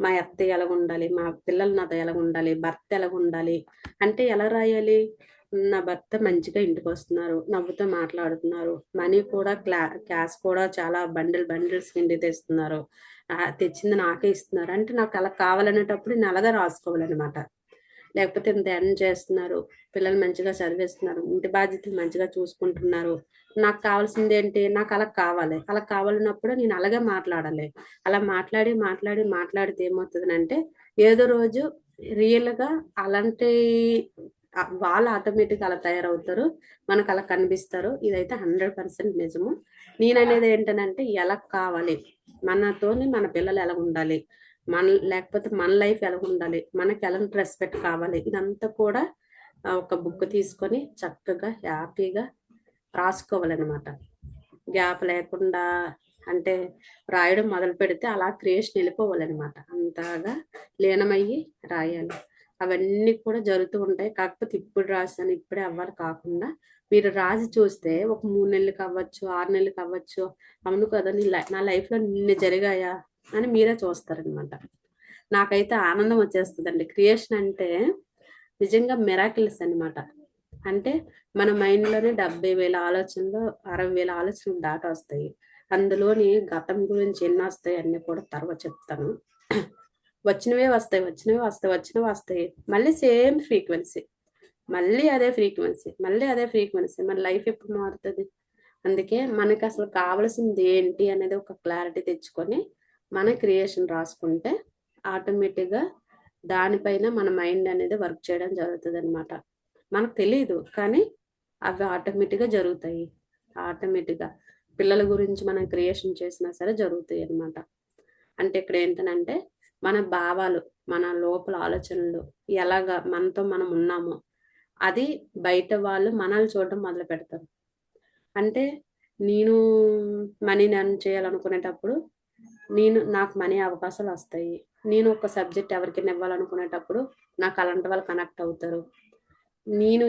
మా అత్త ఎలాగుండాలి, మా పిల్లలు నాతో ఎలాగుండాలి, భర్త ఎలాగుండాలి అంటే ఎలా రాయాలి? నా భర్త మంచిగా ఇంటికి వస్తున్నారు, నవ్వుతూ మాట్లాడుతున్నారు, మనీ కూడా క్యాష్ కూడా చాలా బండిల్స్ నిండి తెస్తున్నారు, తెచ్చింది నాకే ఇస్తున్నారు అంటే నాకు అలా కావాలనేటప్పుడు నేను అలాగా రాసుకోవాలన్నమాట. లేకపోతే ఇంత ఎర్న్ చేస్తున్నారు, పిల్లలు మంచిగా చదివిస్తున్నారు, ఇంటి బాధ్యతలు మంచిగా చూసుకుంటున్నారు, నాకు కావాల్సింది ఏంటి, నాకు అలా కావాలి, అలా కావాలన్నప్పుడు నేను అలాగే మాట్లాడాలి. అలా మాట్లాడితే ఏమవుతుందంటే ఏదో రోజు రియల్గా అలాంటి వాళ్ళు ఆటోమేటిక్ అలా తయారవుతారు, మనకు అలా కనిపిస్తారు. ఇదైతే 100% నిజము. నేననేది ఏంటనంటే ఎలా కావాలి, మనతోని మన పిల్లలు ఎలా ఉండాలి, లేకపోతే మన లైఫ్ ఎలా ఉండాలి, మనకి ఎలాంటి రెస్పెక్ట్ కావాలి, ఇదంతా కూడా ఒక బుక్ తీసుకొని చక్కగా హ్యాపీగా రాసుకోవాలన్నమాట. గ్యాప్ లేకుండా అంటే రాయడం మొదలు పెడితే అలా క్రియేషన్ వెళ్ళిపోవాలన్నమాట. అంతగా లీనమయ్యి రాయాలి. అవన్నీ కూడా జరుగుతూ ఉంటాయి. కాకపోతే ఇప్పుడు రాశాను ఇప్పుడే అవ్వాలి కాకుండా మీరు రాసి చూస్తే ఒక 3 నెలలకు అవ్వచ్చు, 6 నెలలకు అవ్వచ్చు. అవును కదా, నా లైఫ్లో నిన్న జరిగాయా అని మీరే చూస్తారనమాట. నాకైతే ఆనందం వచ్చేస్తుందండి. క్రియేషన్ అంటే నిజంగా మిరాకిల్స్ అన్నమాట. అంటే మన మైండ్లోనే 70,000 ఆలోచనలు, 60,000 ఆలోచనలు దాటి వస్తాయి. అందులోని గతం గురించి ఎన్ని వస్తాయి అన్ని కూడా తర్వాత చెప్తాను. వచ్చినవే వస్తాయి. మళ్ళీ సేమ్ ఫ్రీక్వెన్సీ, మళ్ళీ అదే ఫ్రీక్వెన్సీ. మన లైఫ్ ఎప్పుడు మారుతుంది? అందుకే మనకి అసలు కావాల్సింది ఏంటి అనేది ఒక క్లారిటీ తెచ్చుకొని మన క్రియేషన్ రాసుకుంటే ఆటోమేటిక్గా దానిపైన మన మైండ్ అనేది వర్క్ చేయడం జరుగుతుంది అనమాట. మనకు తెలియదు కానీ అవి ఆటోమేటిక్గా జరుగుతాయి. ఆటోమేటిక్గా పిల్లల గురించి మనం క్రియేషన్ చేసినా సరే జరుగుతాయి అనమాట. అంటే ఇక్కడ ఏంటనంటే మన భావాలు, మన లోపల ఆలోచనలు ఎలాగా మనతో మనం ఉన్నామో అది బయట వాళ్ళు మనల్ని చూడడం మొదలు పెడతారు. అంటే నేను మనీని ఎర్న్ చేయాలనుకునేటప్పుడు నాకు మనీ అవకాశాలు వస్తాయి. నేను ఒక సబ్జెక్ట్ ఎవరికైనా ఇవ్వాలనుకునేటప్పుడు నాకు అలాంటి వాళ్ళు కనెక్ట్ అవుతారు. నేను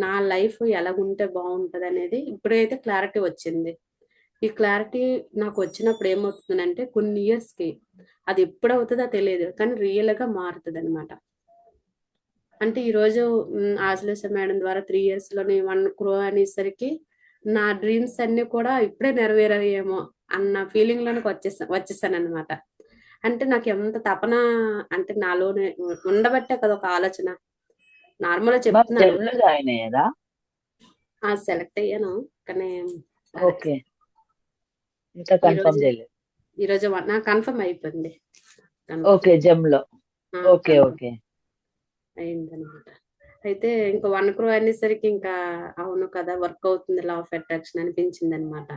నా లైఫ్ ఎలాగుంటే బాగుంటుంది అనేది ఇప్పుడైతే క్లారిటీ వచ్చింది. ఈ క్లారిటీ నాకు వచ్చినప్పుడు ఏమవుతుందంటే కొన్ని ఇయర్స్కి అది ఎప్పుడు అవుతుందో తెలియదు కానీ రియల్గా మారుతుంది అనమాట. అంటే ఈరోజు ఆశ్లేష మేడం ద్వారా 3 ఇయర్స్లోని 1 crore అనేసరికి నా డ్రీమ్స్ అన్ని కూడా ఇప్పుడే నెరవేరాయేమో అన్న ఫీలింగ్లోనికి వచ్చేసాను అనమాట. అంటే నాకు ఎంత తపన అంటే నాలోనే ఉండబట్టే కదా ఒక ఆలోచన. నార్మల్గా చెప్తున్నాను. జెమ్లో జాయిన్ అయ్యారా? సెలెక్ట్ అయ్యాను కానీ ఓకే, ఇంకా కన్ఫర్మ్ చేయలేదు. ఈరోజు నాకు కన్ఫర్మ్ అయిపోయింది. ఓకే, జెమ్లో. ఓకే ఓకే అయిందనమాట. అయితే ఇంకా 1 crore అనేసరికి ఇంకా అవును కదా వర్క్ అవుతుంది లా ఆఫ్ అట్రాక్షన్ అనిపించింది అనమాట.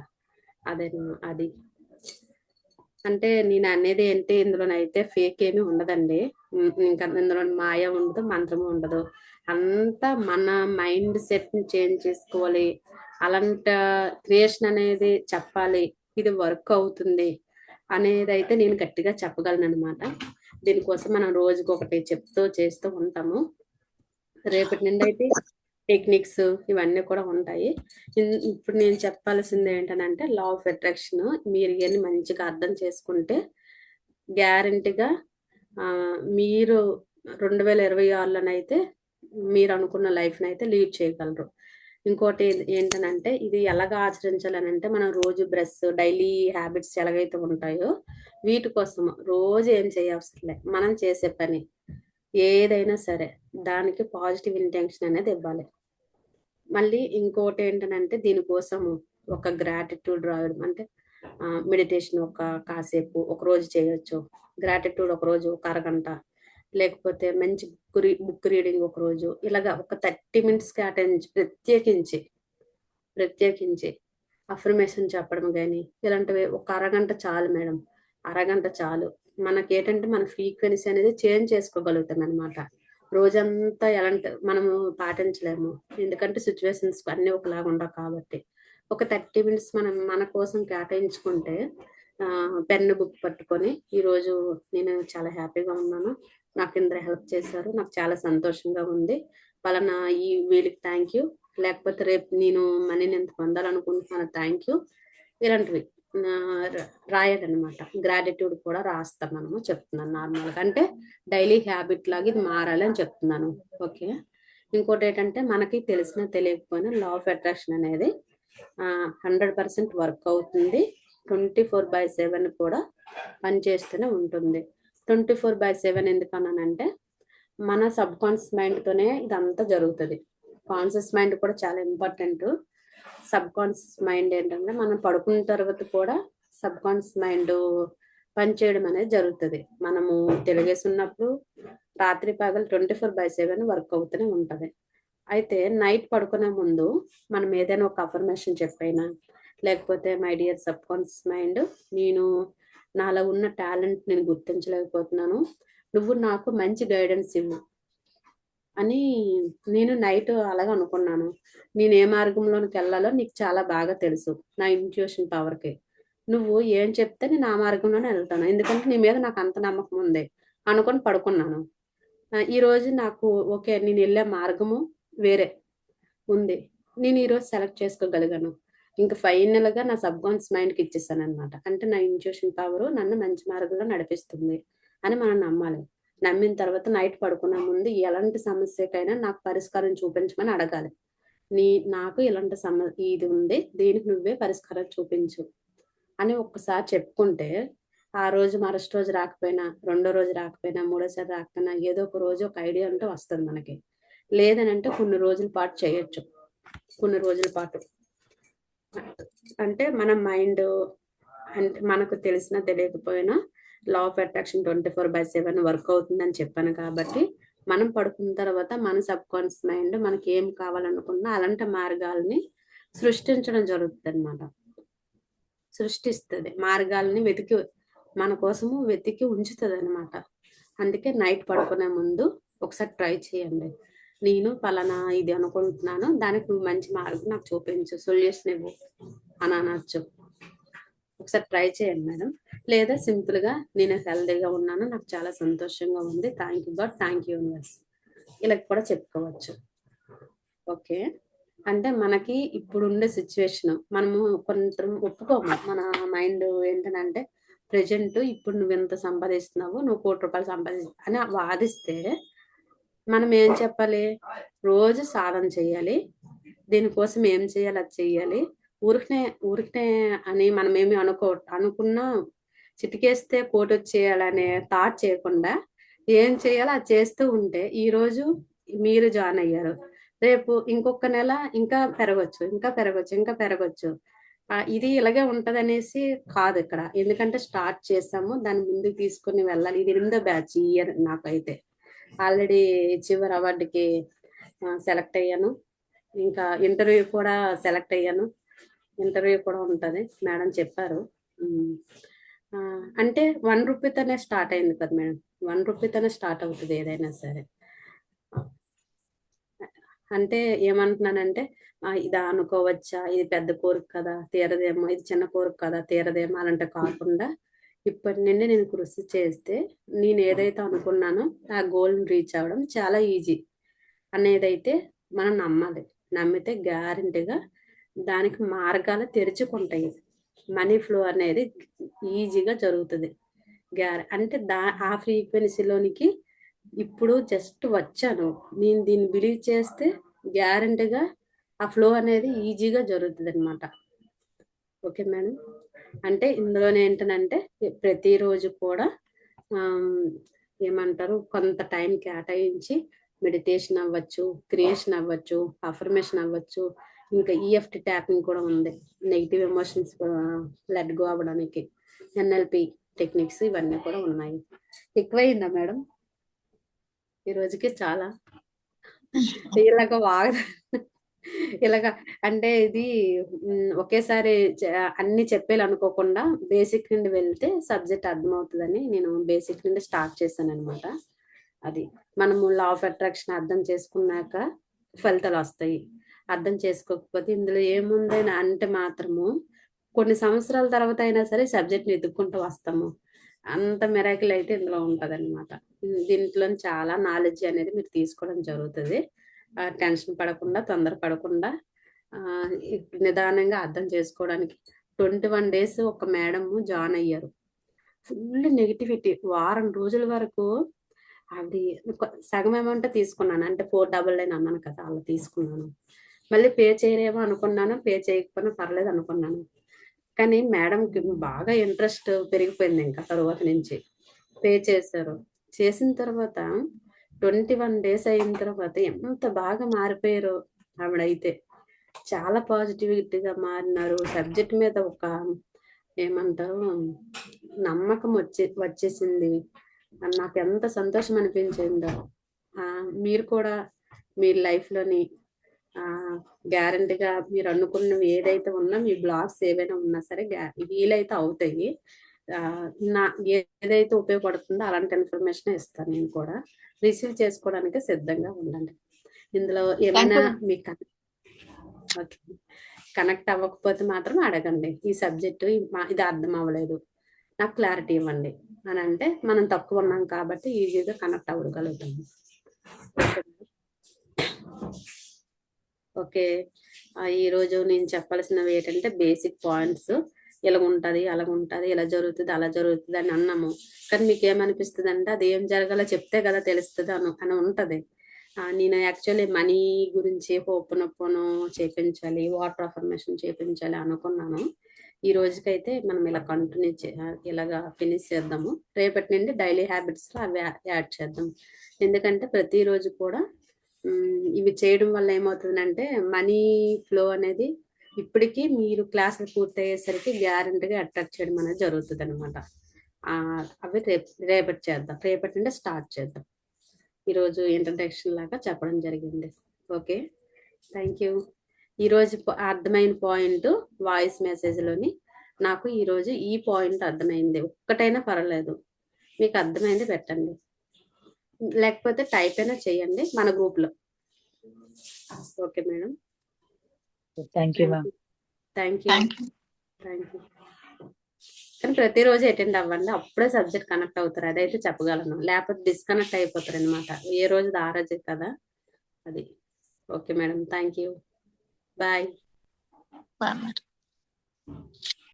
అది అంటే నేను అనేది ఏంటి, ఇందులోనైతే ఫేక్ ఏమీ ఉండదండి. ఇంకా ఇందులో మాయ ఉండదు, మంత్రము ఉండదు. అంతా మన మైండ్ సెట్ ని చేంజ్ చేసుకోవాలి. అలాంటి క్రియేషన్ అనేది చెప్పాలి, ఇది వర్క్ అవుతుంది అనేది అయితే నేను గట్టిగా చెప్పగలను అనమాట. దీనికోసం మనం రోజుకి ఒకటి చెప్తూ చేస్తూ ఉంటాము. రేపటి నుండి అయితే టెక్నిక్స్ ఇవన్నీ కూడా ఉంటాయి. ఇప్పుడు నేను చెప్పాల్సింది ఏంటంటే లా ఆఫ్ అట్రాక్షన్ మీరు ఇవన్నీ మంచిగా అర్థం చేసుకుంటే గ్యారంటీగా మీరు 2026లోనైతే మీరు అనుకున్న లైఫ్ని అయితే లీడ్ చేయగలరు. ఇంకోటి ఏంటనంటే ఇది ఎలాగ ఆచరించాలని అంటే మనం రోజు డైలీ హ్యాబిట్స్ ఎలాగైతే ఉంటాయో వీటి కోసం రోజు ఏం చేయవసరం లేదు. మనం చేసే పని ఏదైనా సరే దానికి పాజిటివ్ ఇంటెన్షన్ అనేది ఇవ్వాలి. మళ్ళీ ఇంకోటి ఏంటనంటే దీనికోసం ఒక గ్రాటిట్యూడ్ రాయడం, అంటే మెడిటేషన్ కాసేపు ఒక రోజు చేయొచ్చు, గ్రాటిట్యూడ్ ఒక రోజు ఒక అరగంట, లేకపోతే మంచి బుక్ రీడింగ్ ఒక రోజు, ఇలాగా ఒక 30 minutes కేటాయించి ప్రత్యేకించి అఫర్మేషన్ చెప్పడం కానీ ఇలాంటివి ఒక అరగంట చాలు మేడం. అరగంట చాలు. మనకి ఏంటంటే మన ఫ్రీక్వెన్సీ అనేది చేంజ్ చేసుకోగలుగుతాం అనమాట. రోజంతా ఎలాంటి మనము పాటించలేము, ఎందుకంటే సిచ్యువేషన్స్ అన్నీ ఒకలాగా ఉండవు కాబట్టి. ఒక 30 minutes మనం మన కోసం కేటాయించుకుంటే పెన్ను బుక్ పట్టుకొని ఈరోజు నేను చాలా హ్యాపీగా ఉన్నాను, నాకు ఇందరు హెల్ప్ చేశారు, నాకు చాలా సంతోషంగా ఉంది, పలానా ఈ వీళ్ళకి థ్యాంక్ యూ, లేకపోతే రేపు నేను మనీని ఎంత పొందాలనుకుంటున్నాను థ్యాంక్ యూ, ఇలాంటివి రాయాలన్నమాట. గ్రాటిట్యూడ్ కూడా రాస్తున్నాను, చెప్తున్నాను నార్మల్గా. అంటే డైలీ హ్యాబిట్ లాగా ఇది మారాలి అని చెప్తున్నాను. ఓకే. ఇంకోటి ఏంటంటే మనకి తెలిసినా తెలియకపోయినా లా ఆఫ్ అట్రాక్షన్ అనేది 100% వర్క్ అవుతుంది. 24/7 కూడా పనిచేస్తూనే ఉంటుంది. 24/7 ఎందుకన్నానంటే మన సబ్ కాన్షియస్ మైండ్తోనే ఇదంతా జరుగుతుంది. కాన్షియస్ మైండ్ కూడా చాలా ఇంపార్టెంట్. సబ్ కాన్షియస్ మైండ్ ఏంటంటే మనం పడుకున్న తర్వాత కూడా సబ్ కాన్షియస్ మైండ్ పనిచేయడం అనేది జరుగుతుంది. మనము తెలిగేసి ఉన్నప్పుడు రాత్రి పగలు 24/7 వర్క్ అవుతూనే ఉంటుంది. అయితే నైట్ పడుకునే ముందు మనం ఏదైనా ఒక అఫర్మేషన్ చెప్పైనా, లేకపోతే my dear sub conscious mind, నేను నాలో ఉన్న టాలెంట్ నేను గుర్తించలేకపోతున్నాను, నువ్వు నాకు మంచి గైడెన్స్ ఇవ్వు అని నేను నైట్ అలాగ అనుకున్నాను. నేను ఏ మార్గంలోనికి వెళ్ళాలో నీకు చాలా బాగా తెలుసు, నా ఇంట్యూషన్ పవర్కి. నువ్వు ఏం చెప్తే నేను ఆ మార్గంలోనే వెళ్తాను, ఎందుకంటే నీ మీద నాకు అంత నమ్మకం ఉంది అనుకొని పడుకున్నాను. ఈరోజు నాకు ఓకే, నేను వెళ్ళే మార్గము వేరే ఉంది, నేను ఈరోజు సెలెక్ట్ చేసుకోగలిగాను. ఇంకా ఫైనల్గా నా సబ్ కాన్షియస్ మైండ్కి ఇచ్చేసాను అనమాట. అంటే నా ఇంట్యూషన్ పవర్ నన్ను మంచి మార్గంలో నడిపిస్తుంది అని మనం నమ్మాలి. నమ్మిన తర్వాత నైట్ పడుకునే ముందు ఎలాంటి సమస్యకైనా నాకు పరిష్కారం చూపించమని అడగాలి. నాకు ఇలాంటి ఇది ఉంది, దీనికి నువ్వే పరిష్కారం చూపించు అని ఒక్కసారి చెప్పుకుంటే ఆ రోజు మరుసటి రోజు రాకపోయినా, రెండో రోజు రాకపోయినా, మూడోసారి రాకపోయినా ఏదో ఒక రోజు ఒక ఐడియా అంటూ వస్తుంది మనకి. లేదనంటే కొన్ని రోజుల పాటు చేయొచ్చు, కొన్ని రోజుల పాటు. అంటే మన మైండ్ అంటే మనకు తెలిసినా తెలియకపోయినా లా ఆఫ్ అట్రాక్షన్ 24/7 వర్క్ అవుతుందని చెప్పాను కాబట్టి మనం పడుకున్న తర్వాత మన సబ్ కాన్షియస్ మైండ్ మనకి ఏం కావాలనుకున్నా అలాంటి మార్గాల్ని సృష్టించడం జరుగుతుంది అనమాట. సృష్టిస్తుంది మార్గాల్ని, మన కోసము వెతికి ఉంచుతుంది అనమాట. అందుకే నైట్ పడుకునే ముందు ఒకసారి ట్రై చేయండి. నేను పలానా ఇది అనుకుంటున్నాను, దానికి నువ్వు మంచి మార్గం నాకు చూపించు, సొల్యూషన్ ఇవ్వు అని అనొచ్చు. ఒకసారి ట్రై చేయండి మేడం. లేదా సింపుల్గా నేను హెల్దీగా ఉన్నాను, నాకు చాలా సంతోషంగా ఉంది, thank you God, thank you universe, ఇలా కూడా చెప్పుకోవచ్చు. ఓకే. అంటే మనకి ఇప్పుడు ఉండే సిచ్యువేషన్ మనము కొంత ఒప్పుకోము. మన మైండ్ ఏంటంటే ప్రజెంట్ ఇప్పుడు నువ్వు ఎంత సంపాదిస్తున్నావు, నువ్వు 1 కోటి రూపాయలు అని వాదిస్తే మనం ఏం చెప్పాలి? రోజు సాధన చేయాలి, దీనికోసం ఏం చేయాలి అది చెయ్యాలి. ఊరికనే అని మనం ఏమి అనుకున్నా చిటికేస్తే కోటి వచ్చేయాలనే థాట్ చేయకుండా ఏం చేయాలో అది చేస్తూ ఉంటే ఈరోజు మీరు జాయిన్ అయ్యారు, రేపు ఇంకొక నెల ఇంకా పెరగచ్చు, ఇంకా పెరగచ్చు, ఇంకా పెరగచ్చు. ఇది ఇలాగే ఉంటది అనేసి కాదు ఇక్కడ. ఎందుకంటే స్టార్ట్ చేసాము, దాన్ని ముందుకు తీసుకుని వెళ్ళాలి. ఇది 8వ బ్యాచ్ ఈ ఇయర్. నాకైతే ఆల్రెడీ చివరి అవార్డుకి సెలెక్ట్ అయ్యాను, ఇంకా ఇంటర్వ్యూ కూడా సెలెక్ట్ అయ్యాను. ఇంటర్వ్యూ కూడా ఉంటుంది మేడం చెప్పారు. అంటే 1 రూపీతోనే స్టార్ట్ అయింది కదా మేడం, 1 రూపీతోనే స్టార్ట్ అవుతుంది ఏదైనా సరే. అంటే ఏమంటున్నానంటే ఇది అనుకోవచ్చా, ఇది పెద్ద కోరిక కదా తీరదేమో, ఇది చిన్న కోరిక కదా తీరదేమో అలాంటి కాకుండా ఇప్పటి నుండి నేను కృషి చేస్తే నేను ఏదైతే అనుకున్నానో ఆ గోల్ని రీచ్ అవ్వడం చాలా ఈజీ అనేదైతే మనం నమ్మాలి. నమ్మితే గ్యారెంటీగా దానికి మార్గాలు తెరుచుకుంటాయి, మనీ ఫ్లో అనేది ఈజీగా జరుగుతుంది. అంటే ఆ ఫ్రీక్వెన్సీలోనికి ఇప్పుడు జస్ట్ వచ్చాను, నేను దీన్ని బిలీవ్ చేస్తే గ్యారెంటీగా ఆ ఫ్లో అనేది ఈజీగా జరుగుతుంది అనమాట. Okay madam. అంటే ఇందులోనే ఏంటంటే ప్రతిరోజు కూడా ఏమంటారు కొంత టైం కేటాయించి మెడిటేషన్ అవ్వచ్చు, క్రియేషన్ అవ్వచ్చు, అఫర్మేషన్ అవ్వచ్చు, ఇంకా EFT ట్యాపింగ్ కూడా ఉంది, నెగిటివ్ ఎమోషన్స్ లెట్ గో అవ్వడానికి, NLP టెక్నిక్స్ ఇవన్నీ కూడా ఉన్నాయి. ఎక్కువైందా మేడం ఈ రోజుకి? చాలా ఇలాగ అంటే ఇది ఒకేసారి అన్ని చెప్పేలు అనుకోకుండా బేసిక్ నుండి వెళ్తే సబ్జెక్ట్ అర్థమవుతుందని నేను బేసిక్ నుండి స్టార్ట్ చేశాను అనమాట. అది మనము లా ఆఫ్ అట్రాక్షన్ అర్థం చేసుకున్నాక ఫలితాలు వస్తాయి. అర్థం చేసుకోకపోతే ఇందులో ఏముందని అంటే మాత్రము కొన్ని సంవత్సరాల తర్వాత అయినా సరే సబ్జెక్ట్ని ఎదుక్కుంటూ వస్తాము. అంత మిరాకిల్ అయితే ఇందులో ఉంటదన్నమాట. దీంట్లో చాలా నాలెడ్జ్ అనేది మీరు తీసుకోవడం జరుగుతది. టెన్షన్ పడకుండా, తొందర పడకుండా నిదానంగా అర్థం చేసుకోవడానికి 21 డేస్ ఒక మేడము జాయిన్ అయ్యారు. Full negativity. వారం రోజుల వరకు ఆవిడ సగం అమౌంట్ తీసుకున్నాను. అంటే 499 అన్నాను కదా, అలా తీసుకున్నాను. మళ్ళీ పే చేయరేమో అనుకున్నాను, పే చేయకపోయినా పర్లేదు అనుకున్నాను. కానీ మేడంకి బాగా ఇంట్రెస్ట్ పెరిగిపోయింది. ఇంకా తరువాత నుంచి పే చేశారు. చేసిన తర్వాత 21 డేస్ అయిన తర్వాత ఎంత బాగా మారిపోయారో ఆవిడైతే. చాలా పాజిటివిటీగా మారినారు. సబ్జెక్ట్ మీద ఒక ఏమంటారు నమ్మకం వచ్చేసింది. నాకు ఎంత సంతోషం అనిపించిందో. మీరు కూడా మీ లైఫ్లోని గ్యారంటీగా మీరు అనుకున్నవి ఏదైతే ఉన్నా, మీ బ్లాగ్స్ ఏవైనా ఉన్నా సరే వీలైతే అవుతాయి. ఏదైతే ఉపయోగపడుతుందో అలాంటి ఇన్ఫర్మేషన్ ఇస్తాను. నేను కూడా రిసీవ్ చేసుకోవడానికి సిద్ధంగా ఉండండి. ఇందులో ఏమైనా మీకు కనెక్ట్ అవ్వకపోతే మాత్రం అడగండి. ఈ సబ్జెక్టు ఇది అర్థం అవ్వలేదు, నాకు క్లారిటీ ఇవ్వండి అని అంటే మనం తక్కువ ఉన్నాం కాబట్టి ఈజీగా కనెక్ట్ అవ్వగలుగుతాము. ఓకే. ఈరోజు నేను చెప్పాల్సినవి ఏంటంటే బేసిక్ పాయింట్స్. ఇలా ఉంటుంది, అలాగ ఉంటుంది, ఇలా జరుగుతుంది, అలా జరుగుతుంది అని అన్నాము. కానీ మీకు ఏమనిపిస్తుంది అంటే అది ఏం జరగాలో చెప్తే కదా తెలుస్తుంది అని ఉంటుంది. నేను యాక్చువల్లీ మనీ గురించి హోపనొప్పను చేపించాలి, వాటర్ అఫర్మేషన్ చేపించాలి అనుకున్నాను. ఈ రోజుకైతే మనం ఇలా కంటిన్యూ ఇలాగా ఫినిష్ చేద్దాము. రేపటి నుండి డైలీ హ్యాబిట్స్లో అవి యాడ్ చేద్దాం. ఎందుకంటే ప్రతిరోజు కూడా ఇవి చేయడం వల్ల ఏమవుతుందంటే మనీ ఫ్లో అనేది ఇప్పటికీ మీరు క్లాసులు పూర్తయ్యేసరికి గ్యారెంటీగా అట్రాక్ట్ చేయడం అనేది జరుగుతుంది అనమాట. అవి రేపటి చేద్దాం. రేపటి నుండి స్టార్ట్ చేద్దాం. ఈరోజు ఇంట్రడక్షన్ లాగా చెప్పడం జరిగింది. Okay, thank you. ఈరోజు అర్థమైన పాయింట్ వాయిస్ మెసేజ్లోని నాకు ఈరోజు ఈ పాయింట్ అర్థమైంది. ఒక్కటైనా పర్వాలేదు, మీకు అర్థమైంది పెట్టండి, లేకపోతే టైప్ అయినా చేయండి మన గ్రూప్లో. Okay madam, thank you ma'am. Thank you. కానీ ప్రతిరోజు అటెండ్ అవ్వండి, అప్పుడే సబ్జెక్ట్ కనెక్ట్ అవుతారు. అదైతే చెప్పగలను, లేకపోతే డిస్కనెక్ట్ అయిపోతారు అనమాట. ఏ రోజు ఆ రోజే కదా అది. Okay madam, thank you. Bye. Bye madam.